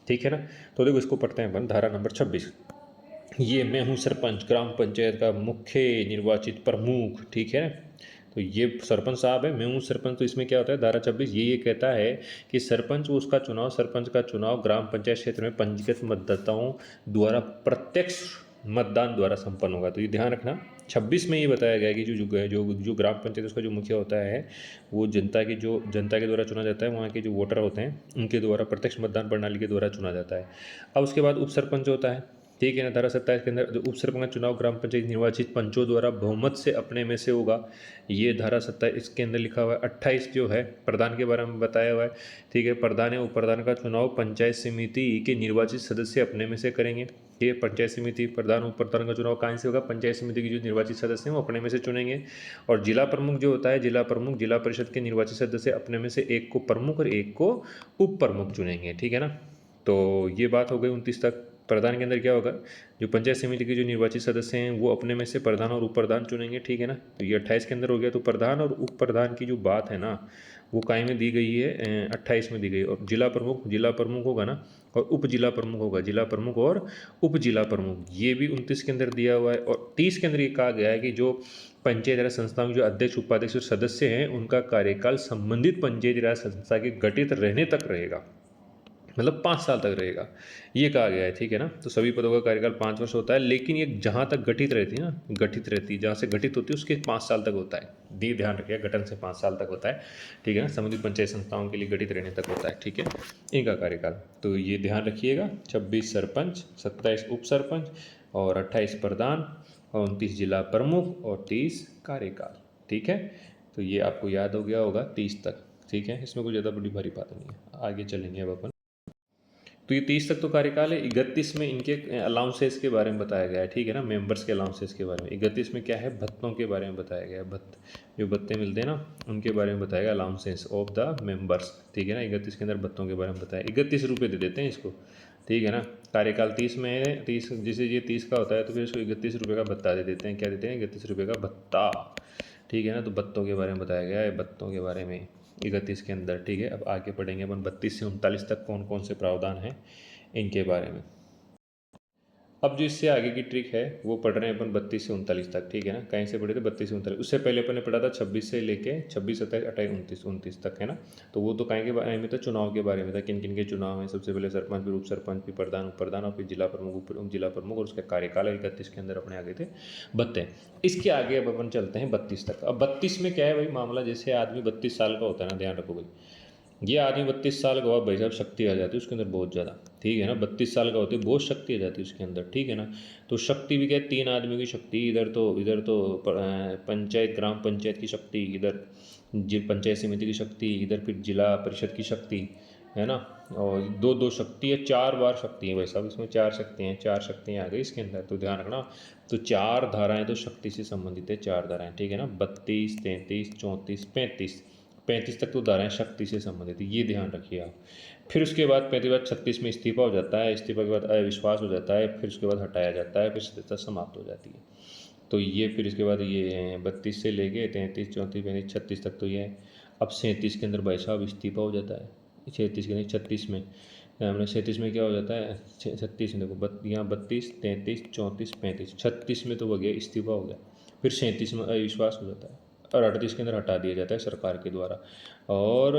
ठीक है ना, तो देखो इसको पढ़ते हैं अपन, धारा नंबर 26। ये मैं हूँ सरपंच, ग्राम पंचायत का मुख्य निर्वाचित प्रमुख। ठीक है, तो ये सरपंच साहब है, मैं हूँ सरपंच। तो इसमें क्या होता है, धारा 26 ये कहता है कि सरपंच उसका चुनाव, सरपंच का चुनाव ग्राम पंचायत क्षेत्र में पंजीकृत मतदाताओं द्वारा प्रत्यक्ष मतदान द्वारा संपन्न होगा। तो ये ध्यान रखना, 26 में ये बताया गया है कि जो ग्राम पंचायत उसका जो मुखिया होता है, वो जनता के द्वारा चुना जाता है, वहाँ के जो वोटर होते हैं उनके द्वारा प्रत्यक्ष मतदान प्रणाली के द्वारा चुना जाता है। अब उसके बाद उप सरपंच होता है। ठीक है ना, धारा 27 के अंदर उप सरपंच का चुनाव ग्राम पंचायत निर्वाचित पंचों द्वारा बहुमत से अपने में से होगा। ये धारा 27 के अंदर लिखा हुआ है। 28 जो है प्रधान के बारे में बताया हुआ है। ठीक है, प्रधान या उप प्रधान का चुनाव पंचायत समिति के निर्वाचित सदस्य अपने में से करेंगे। ठीक है, पंचायत समिति प्रधान उप प्रधान का चुनाव कहाँ से होगा, पंचायत समिति के जो निर्वाचित सदस्य हैं वो अपने में से चुनेंगे। और जिला प्रमुख जो होता है, जिला प्रमुख जिला परिषद के निर्वाचित सदस्य अपने में से एक को प्रमुख और एक को उप प्रमुख चुनेंगे। ठीक है ना, तो ये बात हो गई 29 तक। प्रधान के अंदर क्या होगा, जो पंचायत समिति के जो निर्वाचित सदस्य हैं वो अपने में से प्रधान और उप प्रधान चुनेंगे। ठीक है ना, तो ये 28 के अंदर हो गया। तो प्रधान और उप प्रधान की जो बात है ना, वो काय में दी गई है, 28 में दी गई। और जिला प्रमुख होगा ना, और उप जिला प्रमुख होगा, जिला प्रमुख और उप जिला प्रमुख, ये भी 29 के अंदर दिया हुआ है। और 30 के अंदर ये कहा गया है कि जो पंचायती राज संस्थाओं के जो अध्यक्ष, उपाध्यक्ष और सदस्य हैं, उनका कार्यकाल संबंधित पंचायती राज संस्था के गठित रहने तक रहेगा, मतलब 5 साल तक रहेगा, ये कहा गया है। ठीक है ना, तो सभी पदों का कार्यकाल 5 वर्ष होता है, लेकिन ये जहाँ तक गठित रहती है ना, जहाँ से गठित होती है उसके 5 साल तक होता है। ध्यान रखिएगा, गठन से 5 साल तक होता है। ठीक है ना, संबंधित पंचायत संस्थाओं के लिए गठित रहने तक होता है। ठीक है, इनका कार्यकाल तो ये ध्यान रखिएगा, 26 सरपंच, 27 उप सरपंच, और 28 प्रधान, और 29 जिला प्रमुख, और 30 कार्यकाल। ठीक है, तो ये आपको याद हो गया होगा 30 तक। ठीक है, इसमें कोई ज़्यादा बड़ी भारी बात नहीं है। आगे चलेंगे अब अपन। तो ये 30 तक तो कार्यकाल है। 31 में इनके अलाउंसेस के बारे में बताया गया है। ठीक है ना, मेंबर्स के अलाउंसेस के बारे में। 31 में क्या है, भत्तों के बारे में बताया गया है। जो भत्ते मिलते हैं ना, उनके बारे में बताया गया, अलाउंसेस ऑफ द मेंबर्स। ठीक है ना, 31 के अंदर भत्तों के बारे में बताया। 31 रुपये दे देते हैं इसको। ठीक है ना, कार्यकाल 30 में है, 30 जैसे ये 30 का होता है, तो फिर इसको 31 रुपये का भत्ता दे देते हैं। क्या देते हैं, 31 रुपये का भत्ता। ठीक है ना, तो भत्तों के बारे में बताया गया है, भत्तों के बारे में 31 के अंदर। ठीक है, अब आगे पढ़ेंगे अपन 32 से 39 तक कौन कौन से प्रावधान हैं इनके बारे में। अब जो इससे आगे की ट्रिक है वो पढ़ रहे हैं अपन 32 से 39 तक। ठीक है ना, कहीं से पढ़े थे, 32 से 39। उससे पहले अपन ने पढ़ा था 26 से लेके 26, 27, 28, 29 तक, है ना। तो वो तो कहीं के बारे में था, चुनाव के बारे में था, किन किन के चुनाव हैं। सबसे पहले सरपंच, फिर उप सरपंच, फिर प्रधान, उप प्रधान, और फिर जिला प्रमुख, उप जिला प्रमुख, और उसका कार्यकाल 31 के अंदर अपने आगे थे बत्ते। इसके आगे अब अपन चलते हैं 32 तक। अब 32 में क्या है भाई मामला, जैसे आदमी 32 साल का होता है ना, ध्यान रखो भाई, ये आदमी 32 साल का हुआ भाई साहब, शक्ति आ जाती है उसके अंदर बहुत ज़्यादा। ठीक है ना, 32 साल का होते है, बहुत शक्ति आ जाती है उसके अंदर। ठीक है ना, तो शक्ति भी क्या है, 3 आदमियों की शक्ति, इधर तो पंचायत, ग्राम पंचायत की शक्ति, इधर पंचायत समिति की शक्ति, इधर फिर जिला परिषद की शक्ति, है ना। और दो शक्ति है, 4 बार शक्ति है भाई साहब, इसमें 4 शक्तियाँ हैं, 4 शक्तियाँ आ गई इसके अंदर, तो ध्यान रखना। तो 4 धाराएं तो शक्ति से संबंधित है, 4 धाराएं। ठीक है ना, 32, 33, 34, 35 तक तो धाराएं शक्ति से संबंधित है, ये ध्यान रखिए आप। फिर उसके बाद 36 में इस्तीफा हो जाता है, इस्तीफा के बाद अविश्वास हो जाता है, फिर उसके बाद हटाया जाता है, फिर सदस्यता समाप्त हो जाती है। तो ये फिर इसके बाद ये 32 से लेके 33, 34, 35, 36 तक तो ये है। अब 37 के अंदर भाई साहब इस्तीफा हो जाता है, 36 के नहीं 36 में, हमने 37 में क्या हो जाता है, 36 में देखो, यहाँ 32, 33, 34, 35, 36 में तो हो गया, इस्तीफा हो गया। फिर 37 में अविश्वास हो जाता है, और 38 के अंदर हटा दिया जाता है सरकार के द्वारा, और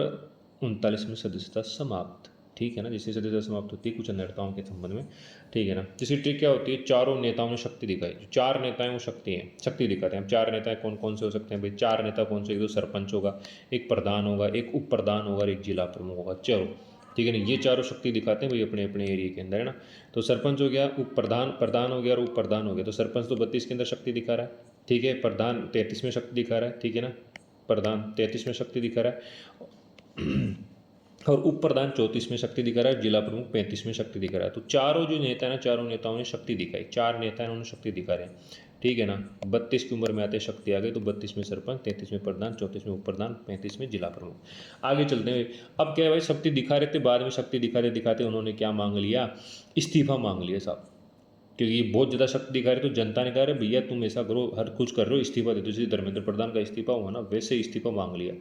39 में सदस्यता समाप्त। ठीक है ना, जिससे सदस्यता समाप्त होती है कुछ अनर्हताओं के संबंध में, ठीक है ना। जिसकी ट्रिक क्या होती है, चारों नेताओं ने शक्ति दिखाई, जो चार नेता हैं वो शक्ति दिखाते हैं। अब चार नेता कौन कौन से हो सकते हैं भाई, चार नेता कौन से, एक तो सरपंच होगा, एक प्रधान होगा, एक उप प्रधान होगा और एक जिला प्रमुख होगा, चलो ठीक है ना। ये चारों शक्ति दिखाते हैं भाई अपने अपने एरिया के अंदर, है ना। तो सरपंच हो गया, उप प्रधान प्रधान हो गया और उप प्रधान हो गया। तो सरपंच तो 32 के अंदर शक्ति दिखा रहा है, ठीक है। प्रधान 33 में शक्ति दिखा रहा है, ठीक है ना। प्रधान 33 में शक्ति दिखा रहा है और उप प्रधान 34 में शक्ति दिखा रहा है, जिला प्रमुख 35 में शक्ति दिखा रहा है। तो चारों जो नेता है ना, चारों नेताओं ने शक्ति दिखाई, चार नेता है उन्होंने शक्ति दिखा रहे हैं, ठीक है ना। 32 की उम्र में आते शक्ति आ गई, तो 32 में सरपंच, 33 में प्रधान, 34 में उप प्रधान, 35 में जिला प्रमुख। आगे चलते हैं। अब क्या है भाई, शक्ति दिखा रहे थे, बाद में शक्ति दिखाते दिखाते उन्होंने क्या मांग लिया, इस्तीफा मांग लिया साहब, क्योंकि ये बहुत ज़्यादा शक्ति दिखा रहे। तो जनता ने कहा अरे भैया तुम ऐसा करो, हर कुछ कर रहे हो, इस्तीफा दे दो। जैसे धर्मेंद्र प्रधान का इस्तीफा हुआ ना, वैसे इस्तीफा मांग लिया।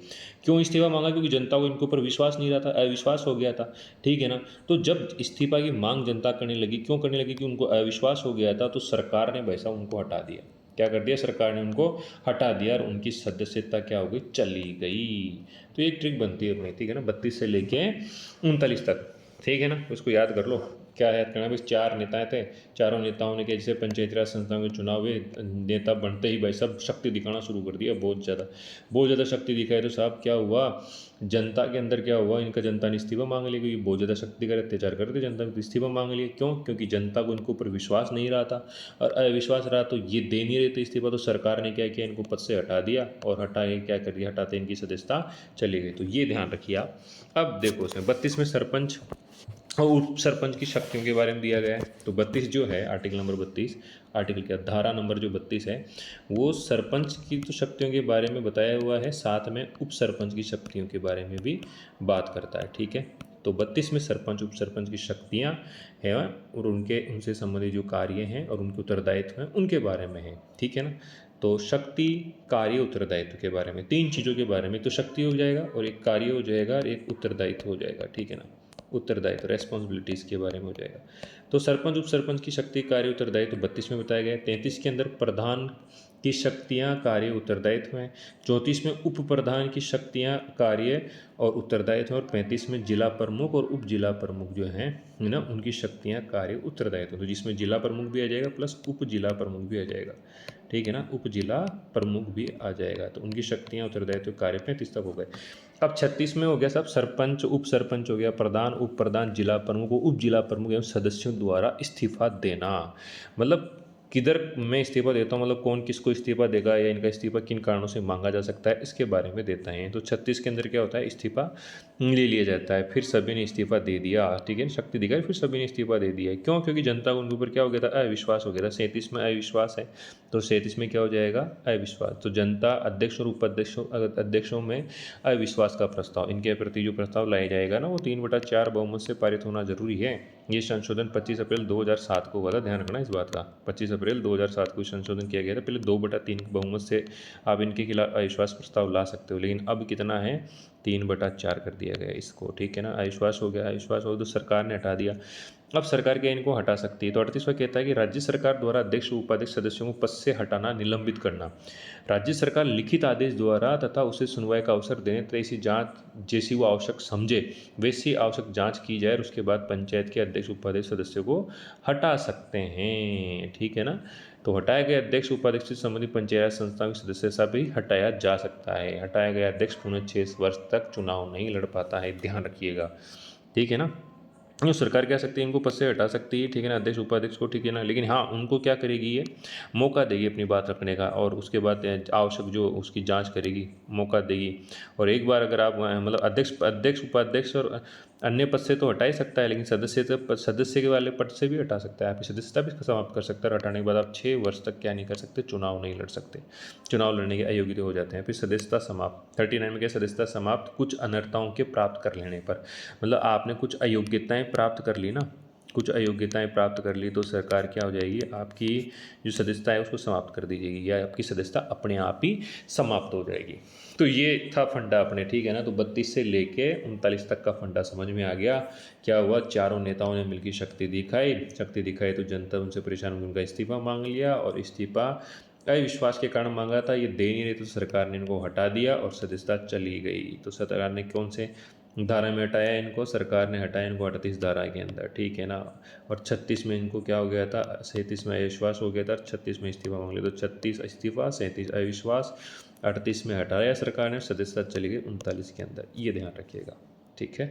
क्यों इस्तीफा मांगा, क्योंकि जनता को इनके ऊपर विश्वास नहीं रहा था, अविश्वास हो गया था, ठीक है ना। तो जब इस्तीफा की मांग जनता करने लगी, क्यों करने लगी, कि उनको अविश्वास हो गया था, तो सरकार ने वैसा उनको हटा दिया। क्या कर दिया, सरकार ने उनको हटा दिया और उनकी सदस्यता क्या हो गई, चली गई। तो एक ट्रिक बनती है अपनी, ठीक है ना, 32 से लेके 39 तक, ठीक है ना, उसको याद कर लो। क्या याद करना भाई, चार नेता थे, चारों नेताओं ने क्या, जैसे पंचायती राज संस्थाओं के चुनाव हुए, नेता बनते ही भाई सब शक्ति दिखाना शुरू कर दिया, बहुत ज़्यादा शक्ति दिखाई। तो साहब क्या हुआ, जनता के अंदर क्या हुआ, इनका जनता ने इस्तीफा मांग लिया, क्योंकि बहुत ज़्यादा शक्ति दिखा रहे, अत्याचार करते जनता को, इस्तीफा मांग लिया। क्यों, क्योंकि जनता को इनके ऊपर विश्वास नहीं रहा था और अविश्वास रहा, तो ये दे नहीं रहे थे इस्तीफा। तो सरकार ने क्या किया, इनको पद से हटा दिया और हटाए क्या कर दिया, हटाते इनकी सदस्यता चली गई। तो ये ध्यान रखिए आप। अब देखो उसमें 32 में सरपंच और उप सरपंच की शक्तियों के बारे में दिया गया है। तो 32 जो है, आर्टिकल नंबर 32, आर्टिकल क्या, धारा नंबर जो 32 है, वो सरपंच की तो शक्तियों के बारे में बताया हुआ है, साथ में उप सरपंच की शक्तियों के बारे में भी बात करता है, ठीक है। तो 32 में सरपंच उप सरपंच की शक्तियाँ हैं और उनसे संबंधित जो कार्य हैं और उनके उत्तरदायित्व हैं उनके बारे में है, ठीक है ना। तो शक्ति, कार्य, उत्तरदायित्व के बारे में, तीन चीज़ों के बारे में, तो शक्ति हो जाएगा और एक कार्य हो जाएगा और एक उत्तरदायित्व हो जाएगा, ठीक है ना। उत्तरदायित्व, रेस्पॉन्सिबिलिटीज़ के बारे में हो जाएगा। तो सरपंच उप सरपंच की शक्ति, कार्य, उत्तरदायित्व 32 में बताया गया है। 33 के अंदर प्रधान की शक्तियाँ, कार्य, उत्तरदायित्व हैं। 34 में उप प्रधान की शक्तियाँ, कार्य और उत्तरदायित्व, और 35 में जिला प्रमुख और उप जिला प्रमुख जो हैं ना, उनकी शक्तियाँ, कार्य, उत्तरदायित्व। तो जिसमें जिला प्रमुख भी आ जाएगा प्लस उप जिला प्रमुख भी आ जाएगा, ठीक है ना, उप जिला प्रमुख भी आ जाएगा। तो उनकी शक्तियाँ, उत्तरदायित्व, कार्य 35 तक हो गए। अब 36 में हो गया सब, सरपंच उप सरपंच हो गया, प्रधान उप प्रधान, जिला प्रमुख उप जिला प्रमुख एवं सदस्यों द्वारा इस्तीफा देना। मतलब किधर मैं इस्तीफा देता हूँ, मतलब कौन किसको इस्तीफा देगा या इनका इस्तीफा किन कारणों से मांगा जा सकता है, इसके बारे में देता है। तो 36 के अंदर क्या होता है, इस्तीफा ले लिया जाता है। फिर सभी ने इस्तीफा दे दिया, ठीक है, शक्ति दिखाई, फिर सभी ने इस्तीफा दे दिया। क्यों, क्योंकि जनता को उनके ऊपर क्या हो गया था, अविश्वास हो गया था। 37 में अविश्वास है, तो 37 में क्या हो जाएगा, अविश्वास। तो जनता अध्यक्ष और अध्यक्षों में अविश्वास का प्रस्ताव, इनके प्रति जो प्रस्ताव लाया जाएगा ना, वो 3/4 बहुमत से पारित होना जरूरी है। ये संशोधन 25 अप्रैल 2007 को हुआ था, ध्यान रखना इस बात का। 25 अप्रैल 2007 को संशोधन किया गया था। पहले 2/3 बहुमत से आप इनके खिलाफ अविश्वास प्रस्ताव ला सकते हो, लेकिन अब कितना है, 3/4 कर दिया गया इसको, ठीक है ना। अविश्वास हो गया, अविश्वास हो तो सरकार ने हटा दिया। अब सरकार क्या इनको हटा सकती है। तो 38वां कहता है कि राज्य सरकार द्वारा अध्यक्ष उपाध्यक्ष सदस्यों को पद से हटाना, निलंबित करना। राज्य सरकार लिखित आदेश द्वारा तथा उसे सुनवाई का अवसर देने तथा इसी जांच जैसी वो आवश्यक समझे वैसी आवश्यक जांच की जाए और उसके बाद पंचायत के अध्यक्ष उपाध्यक्ष सदस्यों को हटा सकते हैं, ठीक है ना। तो हटाए गए अध्यक्ष उपाध्यक्ष से संबंधित पंचायत संस्थाओं की सदस्यता भी हटाया जा सकता है। हटाया गया अध्यक्ष पुनः 6 वर्ष तक चुनाव नहीं लड़ पाता है, ध्यान रखिएगा, ठीक है ना। जो सरकार क्या सकती है, इनको पद से हटा सकती है, ठीक है ना, अध्यक्ष उपाध्यक्ष को, ठीक है ना। लेकिन हाँ, उनको क्या करेगी, ये मौका देगी अपनी बात रखने का और उसके बाद आवश्यक जो उसकी जांच करेगी, मौका देगी। और एक बार अगर आप मतलब अध्यक्ष उपाध्यक्ष और अन्य पद से तो हटा ही सकता है, लेकिन सदस्य के वाले पद से भी हटा सकता है, आपकी सदस्यता भी समाप्त कर सकता है। हटाने के बाद आप 6 वर्ष तक क्या नहीं कर सकते, चुनाव नहीं लड़ सकते, चुनाव लड़ने के अयोग्य हो जाते हैं। फिर सदस्यता समाप्त, 39 में क्या, सदस्यता समाप्त कुछ अनर्हताओं के प्राप्त कर लेने पर। मतलब आपने कुछ अयोग्यताएं प्राप्त कर ली ना, कुछ अयोग्यताएं प्राप्त कर ली, तो सरकार क्या हो जाएगी, आपकी जो सदस्यता है उसको समाप्त कर दी जाएगी या आपकी सदस्यता अपने आप ही समाप्त हो जाएगी। तो ये था फंडा अपने, ठीक है ना। तो 32 से लेके 39 तक का फंडा समझ में आ गया। क्या हुआ, चारों नेताओं ने मिलकर शक्ति दिखाई तो जनता उनसे परेशान होकर उनका इस्तीफा मांग लिया और इस्तीफा अविश्वास के कारण मांगा था, ये दे नहीं रहे तो सरकार ने इनको हटा दिया और सदस्यता चली गई। तो सरकार ने कौन से धारा में हटाया इनको, सरकार ने हटाया इनको 38 धारा के अंदर, ठीक है ना। और 36 में इनको क्या हो गया था, 37 में अविश्वास हो गया था, 36 में इस्तीफा मांग लिया। तो 36 इस्तीफा, 37 अविश्वास, 38 में हटाया सरकार ने, सदस्यता चली गई 39 के अंदर। ये ध्यान रखिएगा, ठीक है।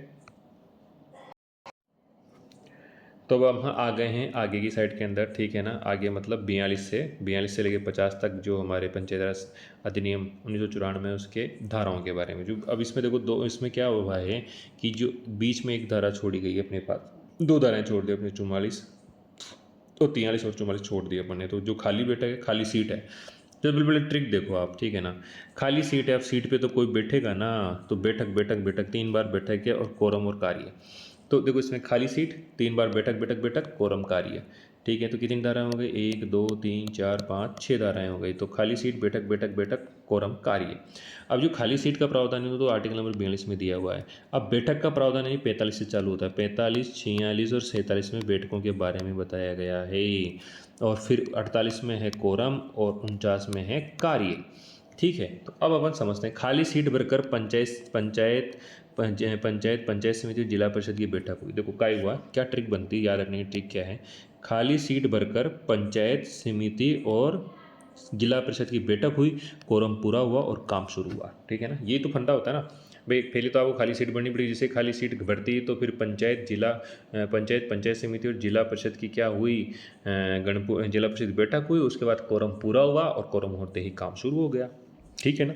तो अब हम आ गए हैं आगे की साइड के अंदर, ठीक है ना। आगे मतलब 42 से लेके 50 तक जो हमारे पंचायत राज अधिनियम 1994 उसके धाराओं के बारे में। जो अब इसमें देखो दो, इसमें क्या हुआ है कि जो बीच में एक धारा छोड़ी गई है अपने पास, दो धाराएं छोड़ दी अपने, 44 तो 43 और 44 छोड़ दिए अपन ने। तो जो खाली बैठक है, खाली सीट है, तो बिल्कुल ट्रिक देखो आप, ठीक है ना। खाली सीट है, अब सीट पे तो कोई बैठेगा ना, तो बैठक बैठक बैठक 3 बार बैठक है और कोरम और कार्य। तो देखो इसमें खाली सीट, 3 बार बैठक बैठक बैठक, कोरम कार्य, ठीक है। तो कितनी धाराएं हो गई, 1 2 3 4 5 6 धाराएं हो गई। तो खाली सीट, बैठक बैठक बैठक, कोरम कार्य। अब जो खाली सीट का प्रावधान है तो आर्टिकल नंबर 42 में दिया हुआ है। अब बैठक का प्रावधान है 45 से चालू होता है, 45 46 और 47 में बैठकों के बारे में बताया गया है। और फिर 48 में है कोरम और 49 में है कार्य, ठीक है। तो अब अपन समझते हैं, खाली सीट भरकर पंचायत समिति जिला परिषद की बैठक हुई। देखो क्या हुआ, क्या ट्रिक बनती है, याद रखने की ट्रिक क्या है। खाली सीट भरकर पंचायत समिति और जिला परिषद की बैठक हुई, कोरम पूरा हुआ और काम शुरू हुआ, ठीक है ना। ये तो फंडा होता है ना भाई। पहले तो आपको खाली सीट भरनी पड़ेगी, जैसे खाली सीट भरती है तो फिर पंचायत समिति और जिला परिषद की क्या हुई, जिला परिषद बैठक हुई, उसके बाद कोरम पूरा हुआ और कोरम होते ही काम शुरू हो गया, ठीक है ना।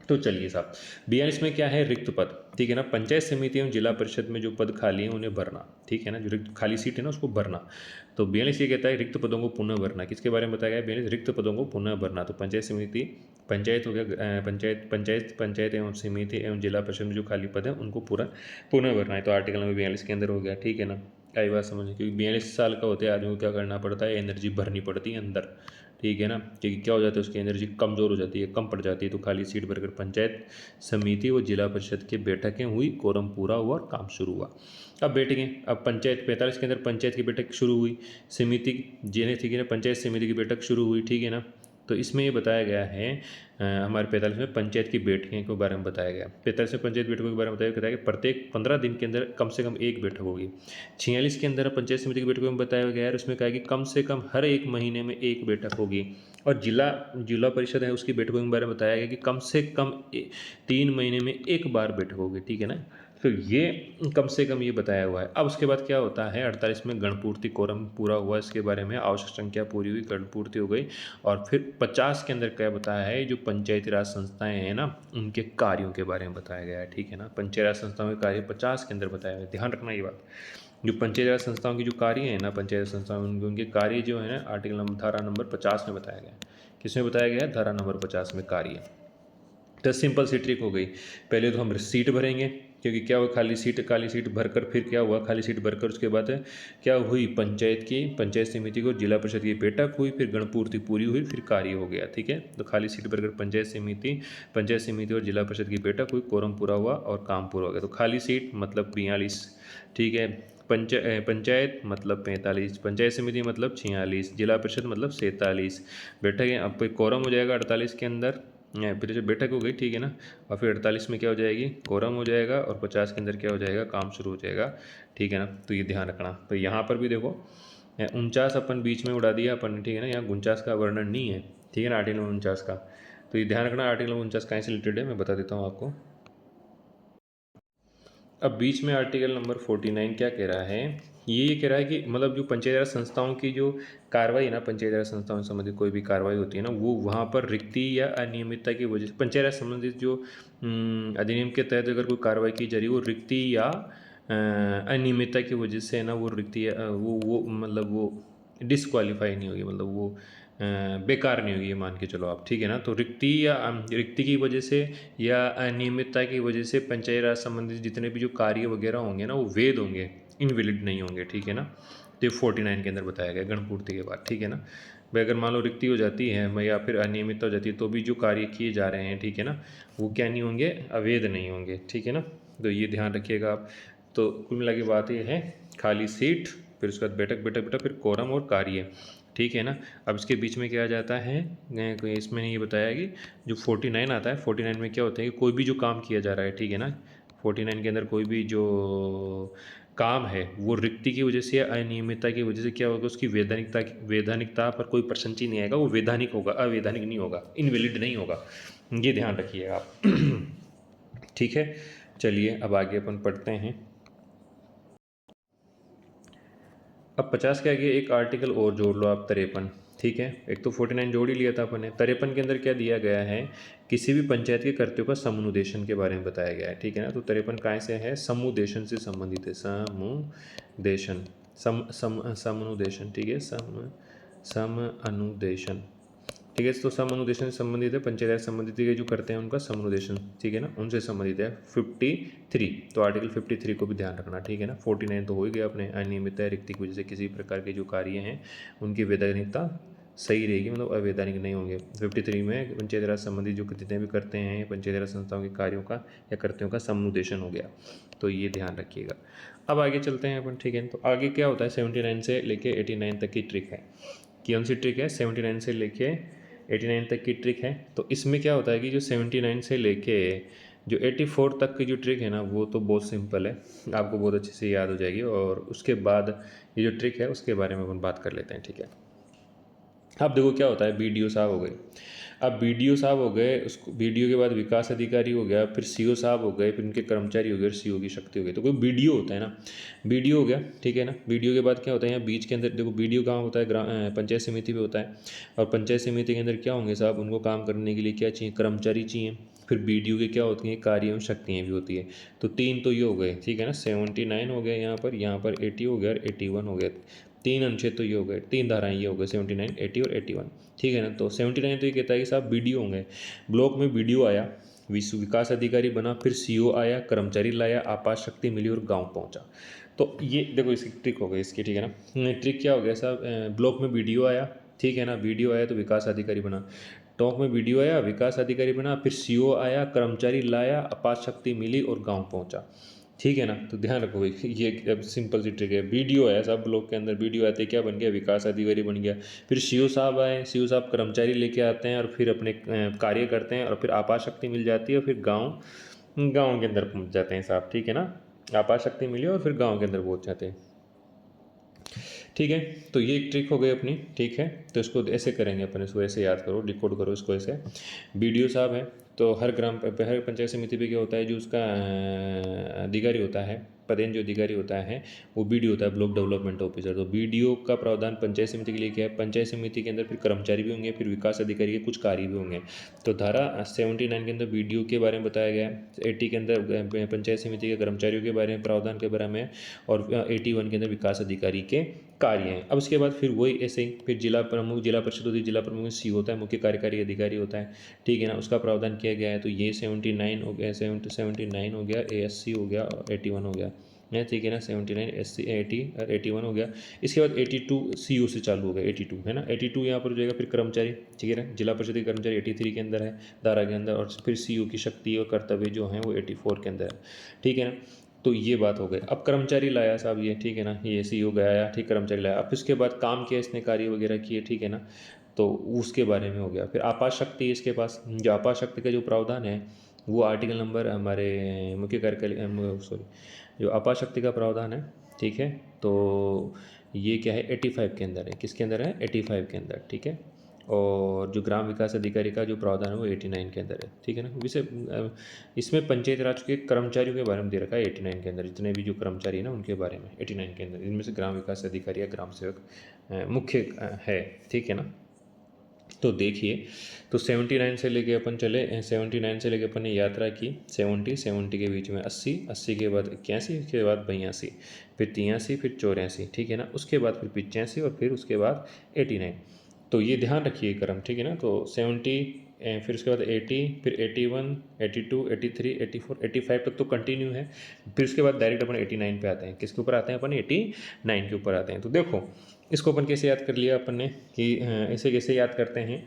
तो चलिए साहब, 42 में क्या है, रिक्त पद, ठीक है ना। पंचायत समिति एवं जिला परिषद में जो पद खाली हैं उन्हें भरना, ठीक है ना। जो रिक्त खाली सीट है ना उसको भरना। तो 42 ये कहता है रिक्त पदों को पुनः भरना। किसके बारे में बताया गया, 42 रिक्त पदों को पुनः भरना। तो पंचायत समिति, पंचायत हो गया, पंचायत एवं समिति एवं जिला परिषद में जो खाली पद है उनको पुनः भरना है। तो आर्टिकल नंबर 42 के अंदर हो गया, ठीक है ना। आई बात समझ, क्योंकि 42 साल का होते हैं आदमी को क्या करना पड़ता है, एनर्जी भरनी पड़ती है अंदर, ठीक है ना। क्योंकि क्या हो जाता है, उसकी एनर्जी कमज़ोर हो जाती है, कम पड़ जाती है। तो खाली सीट भरकर पंचायत समिति व जिला परिषद की बैठकें हुई, कोरम पूरा हुआ और काम शुरू हुआ। अब बैठकें, अब पंचायत 45 के अंदर पंचायत की बैठक शुरू हुई, समिति जिन्हें ठीक है ना, पंचायत समिति की बैठक शुरू हुई, ठीक है ना। तो इसमें ये बताया गया है हमारे 45 में पंचायत की बैठकें के बारे में बताया गया। 45 में पंचायत बैठकों के बारे में बताया कि प्रत्येक 15 दिन के अंदर कम से कम एक बैठक होगी। 46 के अंदर पंचायत समिति की बैठकों में बताया गया है, उसमें कहा कि कम से कम हर एक महीने में एक बैठक होगी। और जिला परिषद है उसकी बैठकों के बारे में बताया गया कि कम से कम 3 महीने में एक बार बैठक होगी, ठीक है ना। तो ये कम से कम ये बताया हुआ है। अब उसके बाद क्या होता है, 48 में गणपूर्ति, कोरम पूरा हुआ, इसके बारे में आवश्यक संख्या पूरी हुई, गणपूर्ति हो गई। और फिर 50 के अंदर क्या बताया है, जो पंचायती राज संस्थाएं हैं ना उनके कार्यों के बारे में बताया गया है, ठीक है ना। पंचायती राज संस्थाओं के कार्य 50 के अंदर बताया गया है, ध्यान रखना ये बात। जो पंचायती राज संस्थाओं की जो कार्य हैं ना, पंचायत संस्थाओं उनके कार्य जो है ना, आर्टिकल नंबर धारा नंबर 50 में बताया गया है। किसमें बताया गया है, धारा नंबर 50 में कार्य। तो सिंपल सी ट्रिक हो गई, पहले तो हम सीट भरेंगे, क्योंकि क्या हुआ, खाली सीट भरकर फिर क्या हुआ, खाली सीट भरकर उसके बाद क्या हुई, पंचायत समिति को जिला परिषद की बैठक हुई, फिर गणपूर्ति पूरी हुई, फिर कार्य हो गया, ठीक है। तो खाली सीट भरकर पंचायत समिति और जिला परिषद की बैठक हुई, कोरम पूरा हुआ और काम पूरा हो गया। तो खाली सीट मतलब 42, ठीक है। पंचायत मतलब 45, पंचायत समिति मतलब 46, जिला परिषद मतलब 47 बैठक है। अब कोरम हो जाएगा 48 के अंदर, फिर जो बैठक हो गई, ठीक है ना। और फिर 48 में क्या हो जाएगी, कोरम हो जाएगा, और 50 के अंदर क्या हो जाएगा, काम शुरू हो जाएगा, ठीक है ना। तो ये ध्यान रखना। तो यहाँ पर भी देखो 49 अपन बीच में उड़ा दिया अपन ने, ठीक है ना। यहाँ 49 का वर्णन नहीं है, ठीक है ना, आर्टिकल 49 का। तो ये ध्यान रखना, आर्टिकल 49 कहाँ से रिलेटेड है मैं बता देता हूँ आपको। अब बीच में आर्टिकल नंबर 49 क्या कह रहा है, ये कह रहा है कि मतलब जो पंचायती राज संस्थाओं की जो कार्रवाई है ना, पंचायती राज संस्थाओं से संबंधित कोई भी कार्रवाई होती है ना, वो वहाँ पर रिक्ति या अनियमितता की वजह से पंचायती राज संबंधित जो अधिनियम के तहत अगर कोई कार्रवाई की जा रही है, वो रिक्ति या अनियमितता की वजह से ना, वो रिक्ति वो मतलब वो डिसक्वालीफाई नहीं होगी, मतलब वो बेकार नहीं होगी, ये मान के चलो आप, ठीक है ना। तो रिक्ति की वजह से या अनियमितता की वजह से पंचायती राज संबंधित जितने भी जो कार्य वगैरह होंगे ना, वो वैध होंगे, इनवैलिड नहीं होंगे, ठीक है ना। तो 49 के अंदर बताया गया गणपूर्ति के बाद, ठीक है ना। भाई अगर मान लो रिक्ति हो जाती है या फिर अनियमितता हो जाती है, तो भी जो कार्य किए जा रहे हैं, ठीक है ना, वो क्या नहीं होंगे, अवैध नहीं होंगे, ठीक है ना। तो ये ध्यान रखिएगा आप। तो कुल मिला के बात ये है, खाली सीट, फिर उसके बाद बैठक, फिर कोरम और कार्य, ठीक है ना। अब इसके बीच में क्या आ जाता है, इसमें ये बताया कि जो 49 आता है, 49 में क्या होता है कि कोई भी जो काम किया जा रहा है, ठीक है ना, 49 के अंदर कोई भी जो काम है वो रिक्ति की वजह से या अनियमितता की वजह से क्या होगा, उसकी वैधानिकता पर कोई प्रश्न चिन्ह नहीं आएगा, वो वैधानिक होगा, अवैधानिक नहीं होगा, इनवैलिड नहीं होगा। ये ध्यान रखिएगा आप। ठीक है, चलिए अब आगे अपन पढ़ते हैं। अब 50 के आगे एक आर्टिकल और जोड़ लो आप, 53। ठीक है, एक तो 49 जोड़ ही लिया था अपन ने। 53 के अंदर क्या दिया गया है, किसी भी पंचायत के कर्तव्यों का समुदेशन के बारे में बताया गया है। ठीक है ना, तो 53 कहाँ से है, समुदेशन से संबंधित है। समुदेशन, समनुदेशन, ठीक है, सम अनुदेशन। ठीक है, तो समनुदेशन से संबंधित है, पंचायत राज संबंधित के जो करते हैं उनका समनुदेशन, ठीक है ना, उनसे संबंधित है 53। तो आर्टिकल 53 को भी ध्यान रखना। ठीक है ना, 49 तो हो ही गया अपने, अनियमितता रिक्ति की वजह से किसी प्रकार के जो कार्य हैं उनकी वैधानिकता सही रहेगी, मतलब अवैधानिक नहीं होंगे। 53 में पंचायत राज संबंधी जो जितने भी करते हैं पंचायत राज संस्थाओं के कार्यों का या कर्तव्यों का समनुदेशन हो गया, तो ये ध्यान रखिएगा। अब आगे चलते हैं अपन। ठीक है, तो आगे क्या होता है, 79 से लेके 89 तक की ट्रिक है। कौन सी ट्रिक है, 79 से लेके 89 तक की ट्रिक है। तो इसमें क्या होता है कि जो 79 से लेके जो 84 तक की जो ट्रिक है ना, वो तो बहुत सिंपल है, आपको बहुत अच्छे से याद हो जाएगी। और उसके बाद ये जो ट्रिक है उसके बारे में अपन बात कर लेते हैं। ठीक है, अब देखो क्या होता है, बीडीओ साहब हो गए। अब बीडीओ साहब हो गए, उसको बीडीओ के बाद विकास अधिकारी हो गया, फिर सीओ साहब हो गए, फिर उनके कर्मचारी हो गए और सीओ की शक्ति हो गई। तो कोई बीडीओ होता है ना, बीडीओ हो गया। ठीक है ना, बीडीओ के बाद क्या होता है, यहाँ बीच के अंदर देखो, बीडीओ कहाँ होता है, पंचायत समिति पे होता है। और पंचायत समिति के अंदर क्या होंगे साहब, उनको काम करने के लिए क्या चाहिए, कर्मचारी चाहिए। फिर बीडीओ के क्या होती हैं, कार्य एवं शक्तियाँ भी होती है। तो 3 तो ये हो गए। ठीक है ना, 79 हो गया, यहाँ पर 80 हो गया और 81 हो गया। 3 अनुच्छेद तो ये हो गए, 3 धाराएं ये हो गए, 79, 80 और 81। ठीक है ना, तो 79 तो ये कहता है कि साहब बीडीओ होंगे, ब्लॉक में बीडीओ आया, विकास अधिकारी बना, फिर सीओ आया, कर्मचारी लाया, आपात शक्ति मिली और गांव पहुंचा। तो ये देखो इसकी ट्रिक हो गई इसकी। ठीक है ना, ट्रिक क्या हो गया साहब, ब्लॉक में बीडीओ आया, ठीक है ना, बीडीओ आया तो विकास अधिकारी बना, टोंक में बीडीओ आया, विकास अधिकारी बना, फिर सीओ आया, कर्मचारी लाया, आपात शक्ति मिली और गांव पहुंचा। ठीक है ना, तो ध्यान रखो भाई, ये अब सिंपल सी ट्रिक है। बीडीओ है सब ब्लॉक के अंदर, बीडीओ आते क्या बन गया, विकास अधिकारी बन गया। फिर सीओ साहब आए, सीओ साहब कर्मचारी लेके आते हैं और फिर अपने कार्य करते हैं और फिर आपात शक्ति मिल जाती है और फिर गाँव के अंदर पहुँच जाते हैं साहब। ठीक है ना, आपात शक्ति मिली और फिर गाँव के अंदर पहुँच जाते हैं। ठीक है, तो ये एक ट्रिक हो गई अपनी। ठीक है, तो इसको ऐसे करेंगे अपन, इसको ऐसे याद करो, डिकोड करो इसको ऐसे। बीडीओ साहब है तो हर हर पंचायत समिति पे क्या होता है, जो उसका अधिकारी होता है, पदेन जो अधिकारी होता है वो बीडीओ होता है, ब्लॉक डेवलपमेंट ऑफिसर। तो बीडीओ का प्रावधान पंचायत समिति के लिए क्या है, पंचायत समिति के अंदर फिर कर्मचारी भी होंगे, फिर विकास अधिकारी के कुछ कार्य भी होंगे। तो धारा 79 के अंदर बीडीओ के बारे में बताया गया है, 80 के अंदर पंचायत समिति के कर्मचारियों के बारे में, प्रावधान के बारे में, और 81 के अंदर विकास अधिकारी के कार्य हैं। अब उसके बाद फिर वही ऐसे ही, फिर जिला प्रमुख, जिला परिषद होती है, जिला प्रमुख में सी होता है, मुख्य कार्यकारी अधिकारी होता है। ठीक है ना, उसका प्रावधान किया गया है। तो ये 79 हो गया, 79 हो गया, 80 हो गया और 81 हो गया है। ठीक है ना, 79, 80, 80 और 81 हो गया। इसके बाद 82 सीओ से चालू हो गया, 82 है ना, 82 यहाँ पर हो जाएगा। फिर कर्मचारी, ठीक है ना, जिला परिषद के कर्मचारी 83 के अंदर है, धारा के अंदर। और फिर सीओ की शक्ति और कर्तव्य जो हैं वो 84 के अंदर है। ठीक है ना, तो ये बात हो गई। अब कर्मचारी लाया साहब ये, ठीक है ना, ये सीओ गया, ठीक, कर्मचारी लाया। अब उसके बाद काम किया इसने, कार्य वगैरह किए, ठीक है ना, तो उसके बारे में हो गया। फिर आपात शक्ति इसके पास, जो आपात शक्ति का जो प्रावधान है वो आर्टिकल नंबर हमारे मुख्य कार्यकारी, सॉरी, जो आपात शक्ति का प्रावधान है, ठीक है, तो ये क्या है, 85 के अंदर है। किसके अंदर है, 85 के अंदर। ठीक है, और जो ग्राम विकास अधिकारी का जो प्रावधान है वो 89 के अंदर है। ठीक है ना, वैसे इसमें पंचायत राज के कर्मचारियों के बारे में दे रखा है 89 के अंदर, जितने भी जो कर्मचारी है ना उनके बारे में 89 के अंदर। इनमें से ग्राम विकास अधिकारी या ग्राम सेवक मुख्य है। ठीक है ना, तो देखिए, तो 79 से लेके अपन चले, 79 से लेके अपन ने यात्रा की 70 के बीच में 80 के बाद 81, उसके बाद 82, फिर 83, फिर 84। ठीक है ना, उसके बाद फिर 85 और फिर उसके बाद 89। तो ये ध्यान रखिए क्रम। ठीक है ना, तो 70, फिर उसके बाद 80, फिर 81, 82, 83, 84, 85 तक तो कंटिन्यू है। फिर उसके बाद डायरेक्ट अपन 89 पे आते हैं। किसके ऊपर आते हैं अपन, 89 के ऊपर आते हैं। तो देखो इसको अपन कैसे याद कर लिया अपन ने, कि ऐसे कैसे याद करते हैं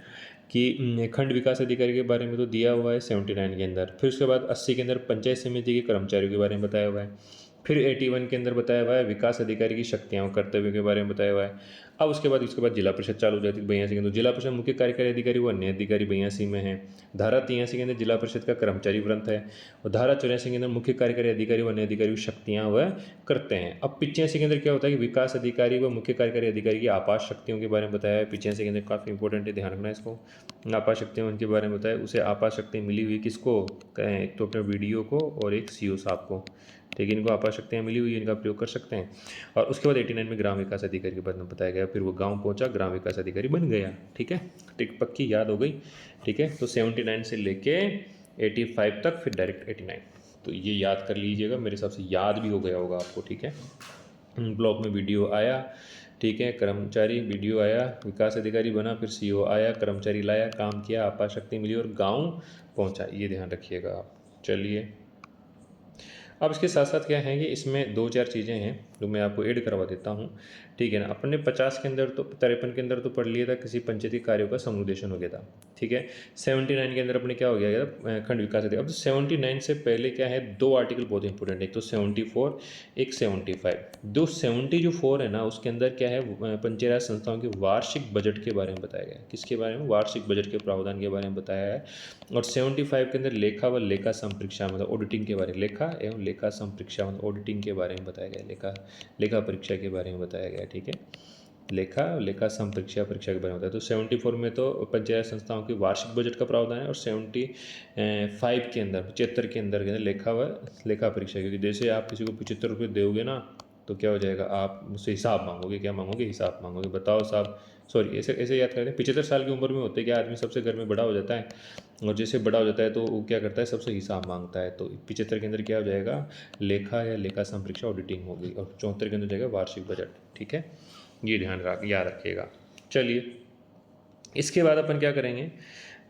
कि खंड विकास अधिकारी के बारे में तो दिया हुआ है 79 के अंदर। फिर उसके बाद 80 के अंदर पंचायत समिति के कर्मचारियों के बारे में बताया हुआ है। फिर 81 के अंदर बताया हुआ है विकास अधिकारी की शक्तियाँ और कर्तव्यों के बारे में बताया हुआ है। अब उसके बाद जिला परिषद चालू हो जाती है 82 के अंदर। जिला परिषद मुख्य कार्यकारी अधिकारी व अन्य अधिकारी 82 में है। धारा 83 के अंदर जिला परिषद का कर्मचारी वृंत है। और धारा 84 के अंदर मुख्य कार्यकारी अधिकारी व अन्य अधिकारी की शक्तियाँ वह करते हैं। अब 85 के अंदर क्या होता है कि विकास अधिकारी व मुख्य कार्यकारी अधिकारी की आपात शक्तियों के बारे में बताया है। 85 के अंदर काफ़ी इंपॉर्टेंट है, ध्यान रखना इसको। आपात शक्तियों उनके बारे में बताया। उसे आपात शक्ति मिली हुई किसको कहें, एक तो अपने वीडियो को और एक सीओ साहब को, ठीक है। इनको आपात शक्तियाँ मिली हुई है, इनका प्रयोग कर सकते हैं। और उसके बाद 89 में ग्राम विकास अधिकारी के बारे में बताया गया। फिर वो गांव पहुंचा, ग्राम विकास अधिकारी बन गया, ठीक है। टिक पक्की याद हो गई, ठीक है। तो 79 से लेके 85 तक, फिर डायरेक्ट 89। तो ये याद कर लीजिएगा, मेरे हिसाब से याद भी हो गया होगा आपको, ठीक है। ब्लॉक में वीडियो आया, ठीक है, कर्मचारी वीडियो आया, विकास अधिकारी बना, फिर सीओ आया, कर्मचारी लाया, काम किया, आपात शक्ति मिली और गांव पहुंचा, ये ध्यान रखिएगा आप। चलिए, अब इसके साथ साथ क्या है कि इसमें 2-4 चीज़ें हैं जो मैं आपको ऐड करवा देता हूँ, ठीक है ना। अपने 50 के अंदर तो 53 के अंदर तो पढ़ लिया था, किसी पंचायती कार्यों का समुदेशन हो गया था, ठीक है। 79 के अंदर अपने क्या हो गया था, खंड विकास अधिकारी। अब 79 से पहले क्या है, 2 आर्टिकल बहुत इंपॉर्टेंट है, एक तो 74, एक 75। जो 74 है ना, उसके अंदर क्या है, पंचायती राज संस्थाओं के वार्षिक बजट के बारे में बताया गया है। किसके बारे में, वार्षिक बजट के प्रावधान के बारे में बताया है। और 75 के अंदर लेखा व लेखा संपरीक्षा मतलब ऑडिटिंग के बारे में, लेखा एवं लेखा संपरीक्षा मतलब ऑडिटिंग के बारे में बताया गया, लेखा परीक्षा के बारे में बताया गया, ठीक है। लेखा संपरीक्षा परीक्षा के बारे में बताया। तो 74 में तो पंचायत संस्थाओं की वार्षिक बजट का प्रावधान है। और 75 के अंदर, 75 के अंदर लेखा व लेखा परीक्षा, क्योंकि जैसे आप किसी को 75 रुपये दोगे ना, तो क्या हो जाएगा, आप मुझसे हिसाब मांगोगे, क्या मांगोगे, हिसाब मांगोगे। बताओ साहब, सॉरी ऐसे ऐसे याद करते हैं, 75 साल की उम्र में होते क्या, आदमी सबसे घर में बड़ा हो जाता है, और जैसे बड़ा हो जाता है तो वो क्या करता है, सबसे हिसाब मांगता है। तो 75 के अंदर क्या हो जाएगा, लेखा या लेखा संपरीक्षा ऑडिटिंग होगी। और 74 के अंदर जाएगा वार्षिक बजट, ठीक है। ये याद रखिएगा। चलिए, इसके बाद अपन क्या करेंगे,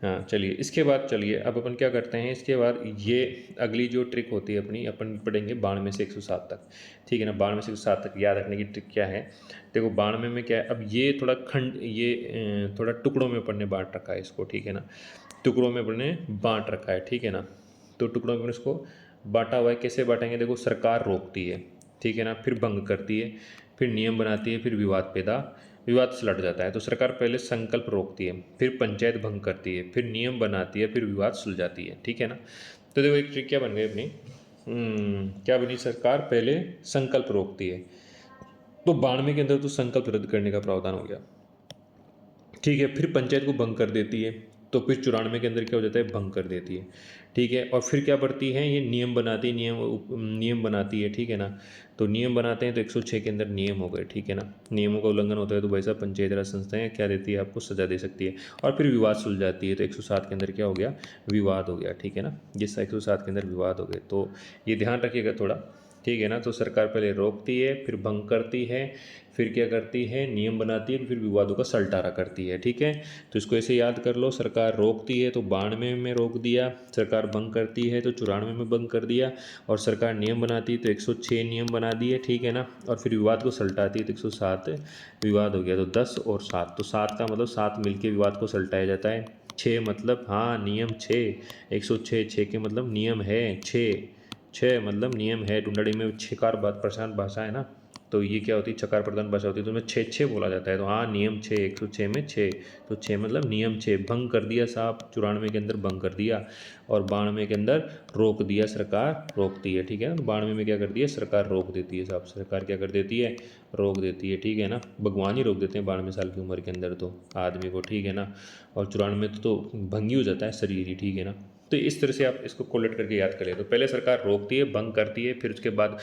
हाँ चलिए, इसके बाद चलिए अब अपन क्या करते हैं, इसके बाद ये अगली जो ट्रिक होती है अपनी, अपन पढ़ेंगे 92 से 107 तक, ठीक है ना। 92 से 107 तक याद रखने की ट्रिक क्या है, देखो 92 में क्या है, अब ये थोड़ा थोड़ा टुकड़ों में पढ़ने बांट रखा है इसको, ठीक है ना। टुकड़ों में पढ़ने बांट रखा है, ठीक है ना। तो टुकड़ों में इसको बांटा हुआ है, कैसे बांटेंगे, देखो सरकार रोकती है, ठीक है ना, फिर भंग करती है, फिर नियम बनाती है, फिर विवाद से लट जाता है। तो सरकार पहले संकल्प रोकती है, फिर पंचायत भंग करती है, फिर नियम बनाती है, फिर विवाद सुलझाती है, ठीक है ना। तो देखो एक ट्रिक क्या बन गई अपनी, क्या बनी, सरकार पहले संकल्प रोकती है, तो 92 के अंदर तो संकल्प रद्द करने का प्रावधान हो गया, ठीक है। फिर पंचायत को भंग कर देती है, तो फिर 94 के अंदर क्या हो जाता है, भंग कर देती है, ठीक है। और फिर क्या बढ़ती है, ये नियम बनाती है, नियम बनाती है, ठीक है ना। तो नियम बनाते हैं तो 106 के अंदर नियम हो गए, ठीक है ना। नियमों का उल्लंघन होता है तो भाई साहब पंचायत राज संस्थाएं क्या देती है, आपको सजा दे सकती है। और फिर विवाद सुलझाती है, तो 107 के अंदर क्या हो गया, विवाद हो गया, ठीक है ना। जिस 107 के अंदर विवाद हो गए, तो ये ध्यान रखिएगा थोड़ा, ठीक है ना। तो सरकार पहले रोकती है, फिर भंग करती है, फिर क्या करती है, नियम बनाती है, फिर विवादों का सलटारा करती है, ठीक है। तो इसको ऐसे याद कर लो, सरकार रोकती है तो 92 में रोक दिया, सरकार भंग करती है तो 94 में भंग कर दिया, और सरकार नियम बनाती है तो 106 नियम बना दिए, ठीक है ना। और फिर विवाद को सलटाती है तो 107 विवाद हो गया। तो 10 और 7, तो 7 का मतलब 7 मिलके विवाद को सलटाया जाता है। 6 मतलब हाँ नियम 6, 106, 6 के मतलब नियम है 6 मतलब नियम है। टुंडड़ी में छकार बात प्रशांत भाषा है ना, तो ये क्या होती है, छकार प्रधान भाषा होती है, तो उसमें 6 बोला जाता है। तो हाँ नियम 6, 106 में 6, तो 6 मतलब नियम 6। भंग कर दिया साहब, 94 के अंदर भंग कर दिया, और 92 के अंदर रोक दिया, सरकार रोकती है, ठीक है ना। तो 92 में क्या कर दिया, सरकार रोक देती है साहब, सरकार क्या कर देती है, रोक देती है, ठीक है ना। भगवान ही रोक देते हैं 92 साल की उम्र के अंदर तो आदमी को, ठीक है ना। और 94 में तो भंगी हो जाता है शरीर ही, ठीक है ना। तो इस तरह से आप इसको कोलेट करके याद करें। तो पहले सरकार रोकती है, भंग करती है, फिर उसके बाद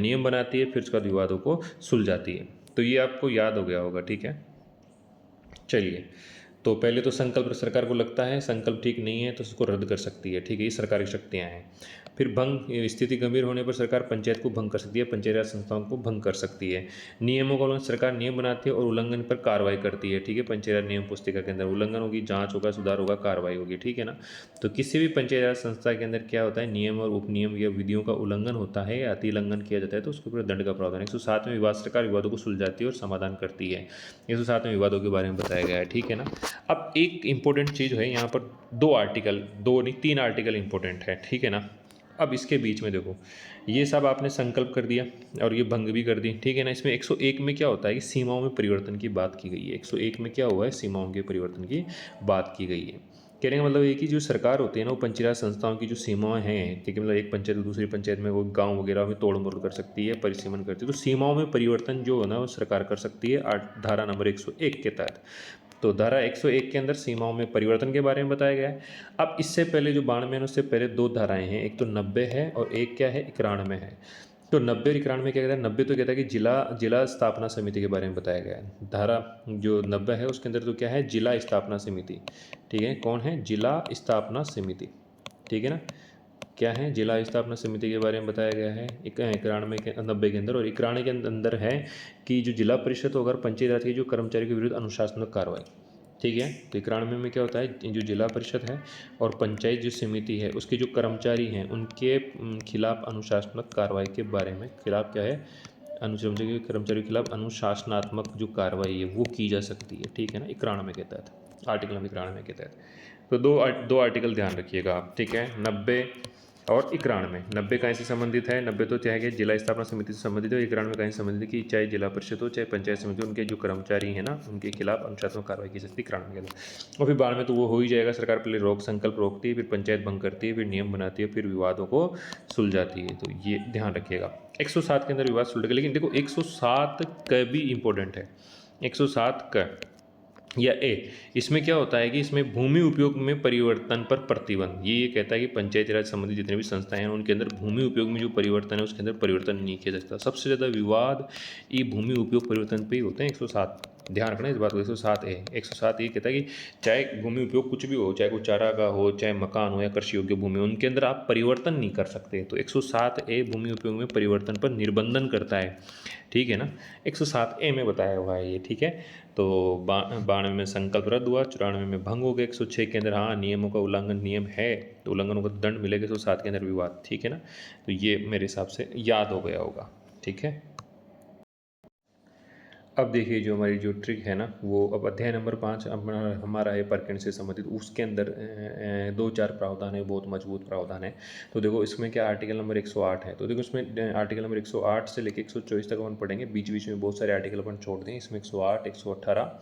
नियम बनाती है, फिर उसके बाद विवादों को सुलझाती है। तो ये आपको याद हो गया होगा, ठीक है। चलिए, तो पहले तो संकल्प सरकार को लगता है संकल्प ठीक नहीं है तो उसको रद्द कर सकती है, ठीक है, ये सरकारी शक्तियाँ हैं। फिर भंग, स्थिति गंभीर होने पर सरकार पंचायत को भंग कर सकती है, पंचायत राज संस्थाओं को भंग कर सकती है। नियमों का उल्लंघन, सरकार नियम बनाती है और उल्लंघन पर कार्रवाई करती है, ठीक है। पंचायत राज नियम पुस्तिका के अंदर उल्लंघन होगी, जांच होगा, सुधार होगा, कार्रवाई होगी, ठीक है ना। तो किसी भी पंचायत राज संस्था के अंदर क्या होता है, नियम और उपनियम या विधियों का उल्लंघन होता है या अति उल्लंघन किया जाता है तो उसके ऊपर दंड का प्रावधान है। 107 में विवाद, सरकार विवादों को सुलझाती है और समाधान करती है। 107 में विवादों के बारे में बताया गया है, ठीक है ना। अब एक इंपॉर्टेंट चीज़ है यहाँ पर, 2 आर्टिकल, 2 नहीं 3 आर्टिकल इंपॉर्टेंट है, ठीक है ना। अब इसके बीच में देखो, ये सब आपने संकल्प कर दिया और ये भंग भी कर दी, ठीक है ना। इसमें 101 में क्या होता है कि सीमाओं में परिवर्तन की बात की गई है। 101 में क्या हुआ है, सीमाओं के परिवर्तन की बात की गई है। कहने का मतलब ये कि जो सरकार होती है ना, वो पंचायत संस्थाओं की जो सीमाएं हैं, ठीक है, मतलब एक पंचायत दूसरी पंचायत में, वो गांव वगैरह में तोड़ मोड़ कर सकती है, परिसीमन करती है। तो सीमाओं में परिवर्तन जो है ना, वो सरकार कर सकती है धारा नंबर 101 के तहत। तो धारा 101 के अंदर सीमाओं में परिवर्तन के बारे में बताया गया है। अब इससे पहले जो 92 है, उससे पहले दो धाराएं हैं, एक तो 90 है और एक क्या है, 91 है। तो 90 और 91 में क्या कहता है, 90 तो कहता है कि जिला स्थापना समिति के बारे में बताया गया है। धारा जो 90 है उसके अंदर तो क्या है, जिला स्थापना समिति, ठीक है। कौन है, जिला स्थापना समिति, ठीक है ना। क्या है, जिला स्थापना समिति के बारे में बताया गया है 91 के 90 के अंदर। और 91 के अंदर है कि जो जिला परिषद होगा पंचायत राज के जो कर्मचारियों के विरुद्ध अनुशासनात्मक कार्रवाई, ठीक है। तो 91 में क्या होता है, जो जिला परिषद है और पंचायत जो समिति है उसके जो कर्मचारी हैं उनके खिलाफ अनुशासनात्मक कार्रवाई के बारे में, खिलाफ क्या है, कर्मचारियों के खिलाफ अनुशासनात्मक जो कार्रवाई है वो की जा सकती है, ठीक है ना, 91 के तहत, आर्टिकल 91 के तहत। तो दो आर्टिकल ध्यान रखिएगा आप, ठीक है, 90 और 91। 90 कहाँ से संबंधित है, 90 तो चाहे जिला स्थापना समिति से संबंधित है, 91 कहाँ से संबंधित है कि चाहे जिला परिषद हो चाहे पंचायत समिति हो, उनके जो कर्मचारी हैं ना उनके खिलाफ अनुशासनात्मक कार्रवाई की सकती है 91 के अंदर। और फिर बाद में तो वो हो ही जाएगा, सरकार पहले संकल्प रोकती है, फिर पंचायत भंग करती है, फिर नियम बनाती है, फिर विवादों को सुलझाती है। तो ये ध्यान रखिएगा। 107 के अंदर विवाद सुलझेगा, लेकिन देखो 107 क भी इंपॉर्टेंट है। 107 क या ए, इसमें क्या होता है कि इसमें भूमि उपयोग में परिवर्तन पर प्रतिबंध। ये कहता है कि पंचायती राज संबंधी जितने भी संस्थाएं हैं उनके अंदर भूमि उपयोग में जो परिवर्तन है उसके अंदर परिवर्तन नहीं किया जा सकता। सबसे ज़्यादा विवाद ये भूमि उपयोग परिवर्तन पे ही होते हैं। 107 ध्यान रखना इस बात को। 107 ये कहता है कि चाहे भूमि उपयोग कुछ भी हो, चाहे कोई चारागाह हो, चाहे मकान हो या कृषि योग्य भूमि, उनके अंदर आप परिवर्तन नहीं कर सकते। तो 107A भूमि उपयोग में परिवर्तन पर निर्बंधन करता है, ठीक है ना। 107A में बताया हुआ है ये, ठीक है। तो 92 में संकल्प रद्द हुआ, 94 में भंग हो गया। 106 के अंदर हाँ नियमों का उल्लंघन नियम है तो उल्लंघनों का दंड मिलेगा। 107 के अंदर विवाद, ठीक है ना। तो ये मेरे हिसाब से याद हो गया होगा, ठीक है। अब देखिए जो हमारी जो ट्रिक है ना, वो अब अध्याय नंबर 5 हमारा है प्रकरण से संबंधित। उसके अंदर 2-4 प्रावधान है, बहुत मजबूत प्रावधान है। तो देखो इसमें क्या आर्टिकल नंबर 108 है। तो देखो इसमें आर्टिकल नंबर 108 से लेकर 124 तक अपन पढ़ेंगे। बीच बीच में बहुत सारे आर्टिकल अपन छोड़ दें। इसमें 108, 118,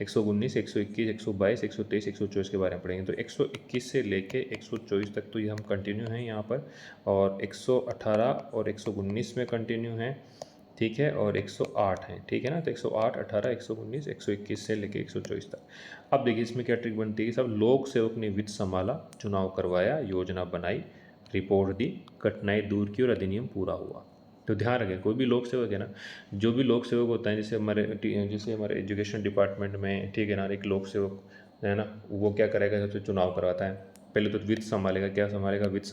119, 121, 122, 123, 124 के बारे में पढ़ेंगे। तो 121 से लेके 124 तक तो ये हम कंटिन्यू हैं यहाँ पर, और 118 और 119 में कंटिन्यू हैं, ठीक है, और 108 है, ठीक है ना। तो 108, 18, 119, 121 से लेकर 124 तक। अब देखिए इसमें क्या ट्रिक बनती है। सब लोक सेवक ने वित्त संभाला, चुनाव करवाया, योजना बनाई, रिपोर्ट दी, कठिनाई दूर की और अधिनियम पूरा हुआ। तो ध्यान रखें, कोई भी लोक सेवक है ना, जो भी लोक सेवक होता है, जैसे हमारे एजुकेशन डिपार्टमेंट में, ठीक है ना, एक लोक सेवक है ना, वो क्या करेगा, सबसे चुनाव करवाता है। पहले तो वित्त संभालेगा, क्या संभालेगा, वित्त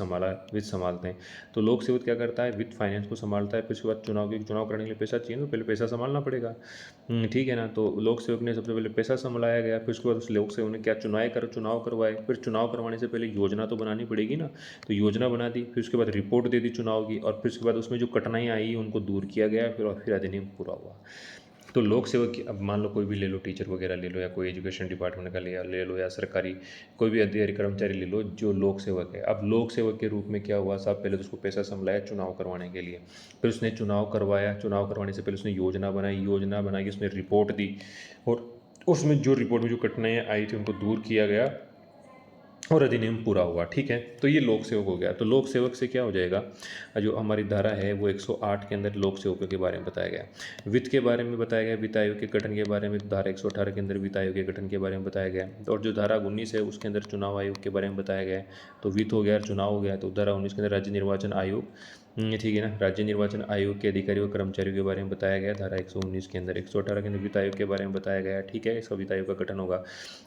संभालते हैं। तो लोक सेवक क्या करता है, वित्त फाइनेंस को संभालता है। फिर उसके बाद चुनाव करने के लिए पैसा चाहिए, तो पहले पैसा संभालना पड़ेगा, ठीक है ना। तो लोक सेवक ने सबसे पहले पैसा संभाला गया, फिर उसके बाद उस लोक सेवक ने क्या चुनाव करवाए। फिर चुनाव करवाने से पहले योजना तो बनानी पड़ेगी ना, तो योजना बना दी, फिर उसके बाद रिपोर्ट दे दी चुनाव की, और फिर उसके बाद उसमें जो कठिनाइयाँ आई उनको दूर किया गया, फिर अधिनियम पूरा हुआ। तो लोक सेवक की, अब मान लो कोई भी ले लो, टीचर वगैरह ले लो, या कोई एजुकेशन डिपार्टमेंट का ले लो, या सरकारी कोई भी अधिकारी कर्मचारी ले लो जो लोक सेवक है। अब लोक सेवक के रूप में क्या हुआ, साहब पहले तो उसको पैसा संभलाया चुनाव करवाने के लिए, फिर उसने चुनाव करवाया, चुनाव करवाने से पहले उसने योजना बनाई के उसमें रिपोर्ट दी, और उसमें जो रिपोर्ट में जो कठिनाइयाँ आई थी उनको दूर किया गया और अधिनियम पूरा हुआ, ठीक है। तो ये लोक सेवक हो गया। तो लोक सेवक से क्या हो जाएगा, जो हमारी धारा है वो 108 के अंदर लोक सेवकों के बारे में बताया गया। वित्त के बारे में बताया गया, वित्त आयोग के गठन के बारे में धारा 118 के अंदर वित्त आयोग के गठन के बारे में बताया गया। और जो धारा 19 है उसके अंदर चुनाव आयोग के बारे में बताया गया है। तो वित्त हो गया, चुनाव हो गया। तो धारा 19 के अंदर राज्य निर्वाचन आयोग, ठीक है ना, राज्य निर्वाचन आयोग के अधिकारियों और कर्मचारियों के बारे में बताया गया धारा 119 के अंदर। 118 के अंदर वित्त आयोग के बारे में बताया गया, ठीक है, इसका वित्त आयोग का गठन होगा।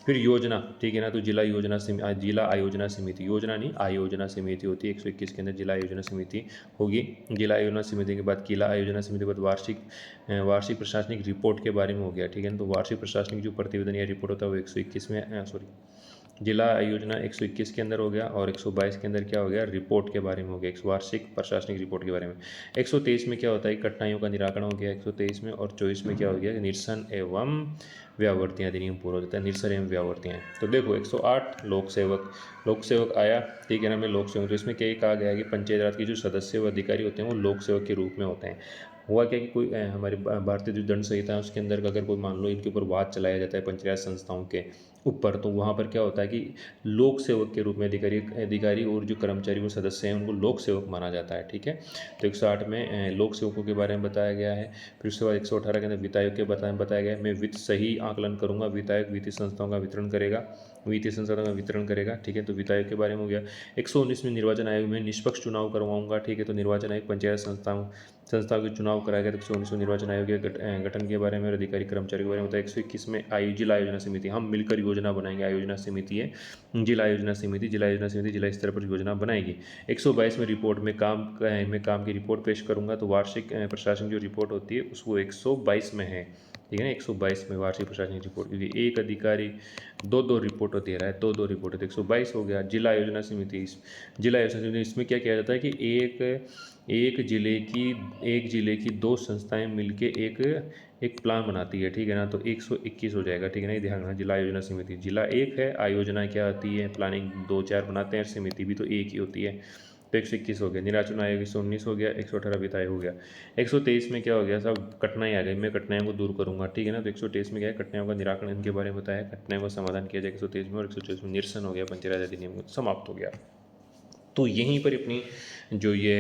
फिर योजना, ठीक है ना, तो जिला आयोजना समिति, योजना नहीं आयोजना समिति होती है। 121 के अंदर जिला आयोजना समिति होगी। जिला आयोजना समिति के बाद किला आयोजना समिति के बाद वार्षिक प्रशासनिक रिपोर्ट के बारे में हो गया, ठीक है ना। तो वार्षिक प्रशासनिक जो प्रतिवेदन या रिपोर्ट होता है वो 121 में जिला योजना 121 के अंदर हो गया, और 122 के अंदर क्या हो गया, रिपोर्ट के बारे में हो गया, एक वार्षिक प्रशासनिक रिपोर्ट के बारे में। 123 में क्या होता है, कठिनाइयों का निराकरण हो गया 123 में, और 24 में क्या हो गया, निरसन एवं व्यावर्तियाँ अधिनियम पूरा हो जाता है, निरसर एवं व्यावर्तियाँ। तो देखो 108 लोक सेवक आया, ठीक है ना। मैं लोक सेवक, तो इसमें क्या कहा गया है कि पंचायत राज के जो सदस्य व अधिकारी होते हैं वो लोक सेवक के रूप में होते हैं। हुआ क्या कि कोई हमारे भारतीय जो दंड संहिता है उसके अंदर अगर कोई मान लो इनके ऊपर वाद चलाया जाता है पंचायत संस्थाओं के ऊपर, तो वहाँ पर क्या होता है कि लोक सेवक के रूप में अधिकारी और जो कर्मचारी वो सदस्य हैं उनको लोक सेवक माना जाता है, ठीक है। तो 108 में लोक सेवकों के बारे में बताया गया है। फिर उसके बाद 118 के अंदर वित्त आयोग के बताया गया है। मैं वित्त सही आकलन करूँगा, वित्त आयोग वित्तीय संस्थाओं का वितरण करेगा, वित्तीय संस्थाओं का वितरण करेगा, ठीक है। तो वित्त आयोग के बारे में हो गया। 119 में निर्वाचन आयोग में निष्पक्ष चुनाव करवाऊंगा, ठीक है। तो निर्वाचन आयोग पंचायत संस्थाओं के चुनाव कराया गया। 119 में निर्वाचन आयोग के गठन के बारे में, अधिकारी कर्मचारी के बारे में बताया। 121 में जिला आयोजना समिति, हम मिलकर योजना बनाएंगे, आयोजना समिति है जिला योजना समिति, जिला स्तर पर योजना बनाएगी। 122 में रिपोर्ट में काम की रिपोर्ट पेश करूंगा। तो वार्षिक प्रशासन जो रिपोर्ट होती है उसको 122 में है, ठीक है ना। 122 में वार्षिक प्रशासनिक रिपोर्ट, क्योंकि एक अधिकारी दो रिपोर्ट दे रहा है, दो रिपोर्ट है, तो 122 हो गया। जिला योजना समिति, इसमें क्या किया जाता है कि एक जिले की दो संस्थाएं मिलके एक प्लान बनाती है, ठीक है ना। तो 121 हो जाएगा, ठीक है ना। ये ध्यान रखना, जिला योजना समिति, जिला एक है, आयोजना क्या आती है, प्लानिंग 2-4 बनाते हैं, समिति भी तो एक ही होती है। तो 121 हो गया। निर्वाचन आयोग 119 हो गया। 118 वित्त आयोग हो गया। 123 में क्या हो गया, सब कठिनाई आ गई, मैं कठिनाइयों को दूर करूंगा, ठीक है ना। तो 123 में क्या है, कठिनाइयों का निराकरण इनके बारे में बताया, कठिनाइयों का समाधान किया जाए 123 में। और 124 में निरसन हो गया, पंचायत राज अधिनियम समाप्त हो गया। तो यहीं पर अपनी जो ये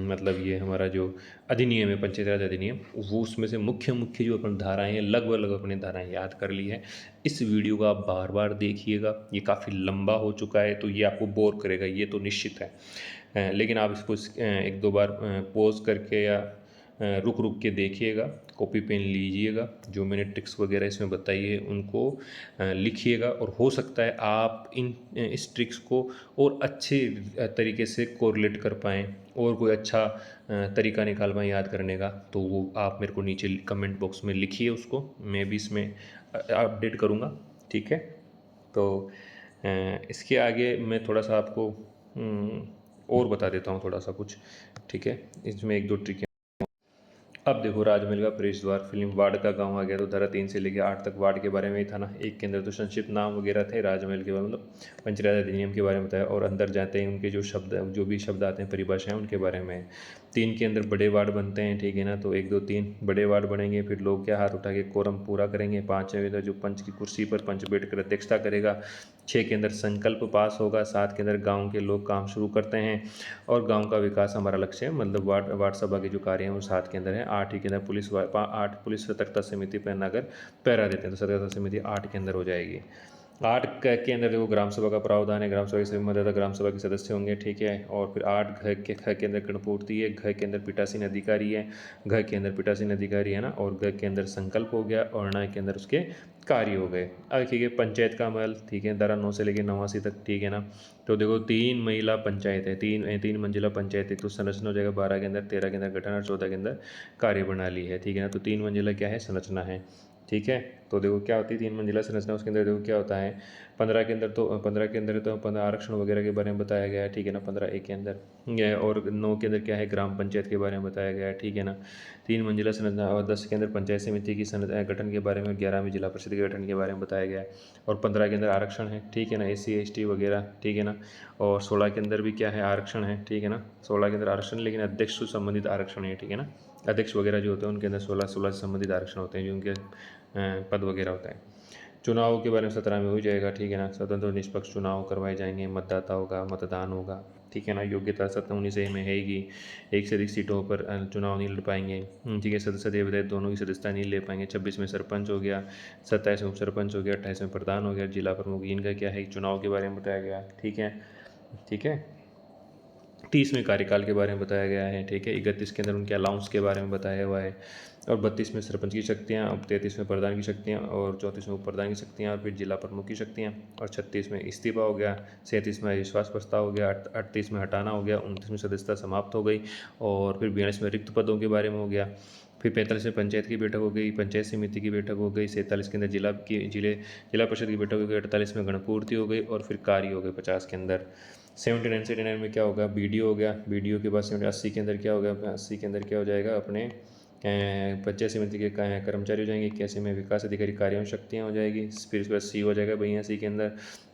मतलब ये हमारा जो अधिनियम है पंचायत राज अधिनियम, वो उसमें से मुख्य जो अपन धाराएं हैं, लगभग अपने धाराएं याद कर ली है। इस वीडियो को आप बार बार देखिएगा, ये काफ़ी लंबा हो चुका है तो ये आपको बोर करेगा, ये तो निश्चित है। लेकिन आप इसको एक दो बार पॉज करके या रुक के देखिएगा, कॉपी पेन लीजिएगा, जो मैंने ट्रिक्स वगैरह इसमें बताई है उनको लिखिएगा। और हो सकता है आप इस ट्रिक्स को और अच्छे तरीके से कोरिलेट कर पाएँ और कोई अच्छा तरीका निकाल पाएँ याद करने का, तो वो आप मेरे को नीचे कमेंट बॉक्स में लिखिए, उसको मैं भी इसमें अपडेट करूँगा, ठीक है। तो इसके आगे मैं थोड़ा सा आपको और बता देता हूँ थोड़ा सा कुछ, ठीक है। इसमें एक दो ट्रिक है। अब देखो, राजमहल का प्रवेश द्वार, फिल्म वार्ड का गांव आ गया। तो धारा 3 से लेकर 8 तक वार्ड के बारे में ही था ना। एक के अंदर तो संक्षिप्त नाम वगैरह थे राजमहल के बारे में, मतलब पंचायत अधिनियम के बारे में बताया। और अंदर जाते हैं उनके जो भी शब्द आते हैं, परिभाषाएं, उनके बारे में। 3 के अंदर बड़े वार्ड बनते हैं, ठीक है ना। तो 1 2 3 बड़े वार्ड बनेंगे। फिर लोग क्या हाथ उठा के कोरम पूरा करेंगे। 5 में जो पंच की कुर्सी पर पंच बैठकर अध्यक्षता करेगा। 6 के अंदर संकल्प पास होगा। 7 के अंदर गाँव के लोग काम शुरू करते हैं और गांव का विकास हमारा लक्ष्य है, मतलब वार्ड सभा के जो कार्य हैं वो 7 के अंदर है। 8 के अंदर पुलिस सतर्कता समिति पर नगर पहरा देते हैं, तो सतर्कता समिति 8 के अंदर हो जाएगी। 8 के अंदर देखो ग्राम सभा का प्रावधान है, ग्राम सभा के सभी मतदाता ग्राम सभा के सदस्य होंगे, ठीक है। और फिर 8 घ के अंदर गणपूर्ति है, घ के अंदर पीठासीन अधिकारी है, घ के अंदर पीठासीन अधिकारी है ना। और घ के अंदर संकल्प हो गया और ण के अंदर उसके कार्य हो गए। अब ठीक है, पंचायत का अमल, ठीक है, धारा 9 से लेकर 89 तक, ठीक है ना। तो देखो 3 महिला पंचायत है, तीन मंजिला पंचायत है, तो संरचना हो जाएगा 12 के अंदर, 13 के अंदर गठन और 14 के अंदर कार्यप्रणाली है, ठीक है ना। तो 3 मंजिला क्या है, संरचना है, ठीक है। तो देखो क्या होती है 3 मंजिला संरचना, उसके अंदर देखो क्या होता है। 15 के अंदर तो 15 आरक्षण वगैरह के बारे में बताया गया है, ठीक है ना। 15 एक के अंदर और 9 के अंदर क्या है, ग्राम पंचायत के बारे में बताया गया है, ठीक है ना। 3 मंजिला संरचना। और 10 के अंदर पंचायत समिति की गठन के बारे में, 11 में जिला परिषद के गठन के बारे में बताया गया है। और 15 के अंदर आरक्षण है, ठीक है ना, SC ST वगैरह, ठीक है ना। और 16 के अंदर भी क्या है, आरक्षण है, ठीक है ना। 16 के अंदर आरक्षण, लेकिन अध्यक्ष से संबंधित आरक्षण है, ठीक है ना। अध्यक्ष वगैरह जो होते हैं उनके अंदर 16 से संबंधित आरक्षण होते हैं, जो उनके पद वगैरह होता है। चुनाव के बारे में 17 में हो जाएगा, ठीक है ना। स्वतंत्र और निष्पक्ष चुनाव करवाए जाएंगे, मतदाता होगा, मतदान होगा, ठीक है ना। योग्यता 19 में है ही, एक से अधिक सीटों पर चुनाव नहीं लड़ पाएंगे, ठीक है। सदस्य विधायक दोनों की सदस्यता नहीं ले पाएंगे। 26 में सरपंच हो गया, 27 में उप सरपंच हो गया, 28 में प्रधान हो गया, जिला प्रमुख, इनका क्या है, चुनाव के बारे में बताया गया, ठीक है, ठीक है। 30 कार्यकाल के बारे में बताया गया है, ठीक है। 31 के अंदर उनके अलाउंस के बारे में बताया हुआ है। और 32 में सरपंच की शक्तियाँ, और 33 में प्रधान की शक्तियाँ, और 34 में उप प्रधान की शक्तियाँ, और फिर जिला प्रमुख की शक्तियाँ। और 36 में इस्तीफा हो गया, 37 में अविश्वास प्रस्ताव हो गया, 38 में हटाना हो गया, 29 में सदस्यता समाप्त हो गई। और फिर 42 में रिक्त पदों के बारे में हो गया। फिर 45 में पंचायत की बैठक हो गई, पंचायत समिति की बैठक हो गई। 47 के अंदर जिला परिषद की बैठक हो गई। 48 में गणपूर्ति हो गई और फिर कार्य हो गए 50 के अंदर। 79 से 89 में क्या होगा, BDO हो गया। BDO के बाद 80 के अंदर क्या हो गया, 80 के अंदर क्या हो जाएगा, अपने पंचायत समिति के कर्मचारी हो जाएंगे। 81 में विकास अधिकारी कार्यान्वयन शक्तियाँ हो जाएगी। फिर उसके बाद सी हो जाएगा 82 के अंदर।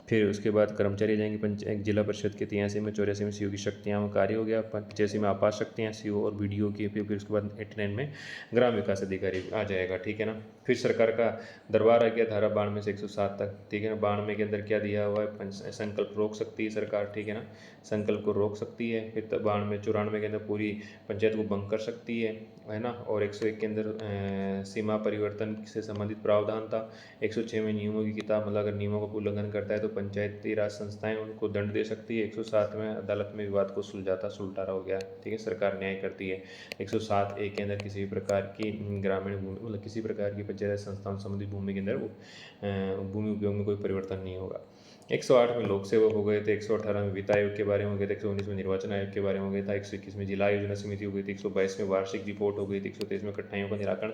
फिर उसके बाद कर्मचारी जाएंगे पंचायत जिला परिषद के। 83 में 84 में सीओ की शक्तियाँ कार्य हो गया। 85 में आपात शक्तियाँ सीओ और बीडीओ की। फिर उसके बाद 89 में ग्राम विकास अधिकारी आ जाएगा, ठीक है ना। फिर सरकार का दरबार आ गया धारा 92 से 107 तक, ठीक है ना। 92 के अंदर क्या दिया हुआ है, संकल्प रोक सकती है सरकार, ठीक है ना, संकल्प को रोक सकती है। फिर 94 के अंदर पूरी पंचायत को भंग कर सकती है ना। और 101 के अंदर सीमा परिवर्तन से संबंधित प्रावधान था। 106 में नियमों की किताब, मतलब अगर नियमों का उल्लंघन करता है तो पंचायती राज संस्थाएं उनको दंड दे सकती है। 107 में अदालत में विवाद को सुलझारा हो गया, ठीक है, सरकार न्याय करती है। 107 ए के अंदर किसी भी प्रकार की ग्रामीण भूमि, मतलब किसी प्रकार की पंचायत संस्थाओं संबंधित भूमि के अंदर भूमि उपयोग में कोई परिवर्तन नहीं होगा। 108 में लोक सेवक हो गए थे। 118 में वित्त आयोग के बारे में हो गए थे। 119 में निर्वाचन आयोग के बारे में हो गया था। 121 में जिला योजना समिति हो गई थी। 122 में वार्षिक रिपोर्ट हो गई थी। 123 में कठिनाइयों का निराकरण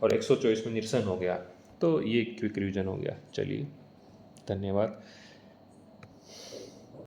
और 124 में निरसन हो गया। तो ये क्विक रिवीजन हो गया। चलिए, धन्यवाद।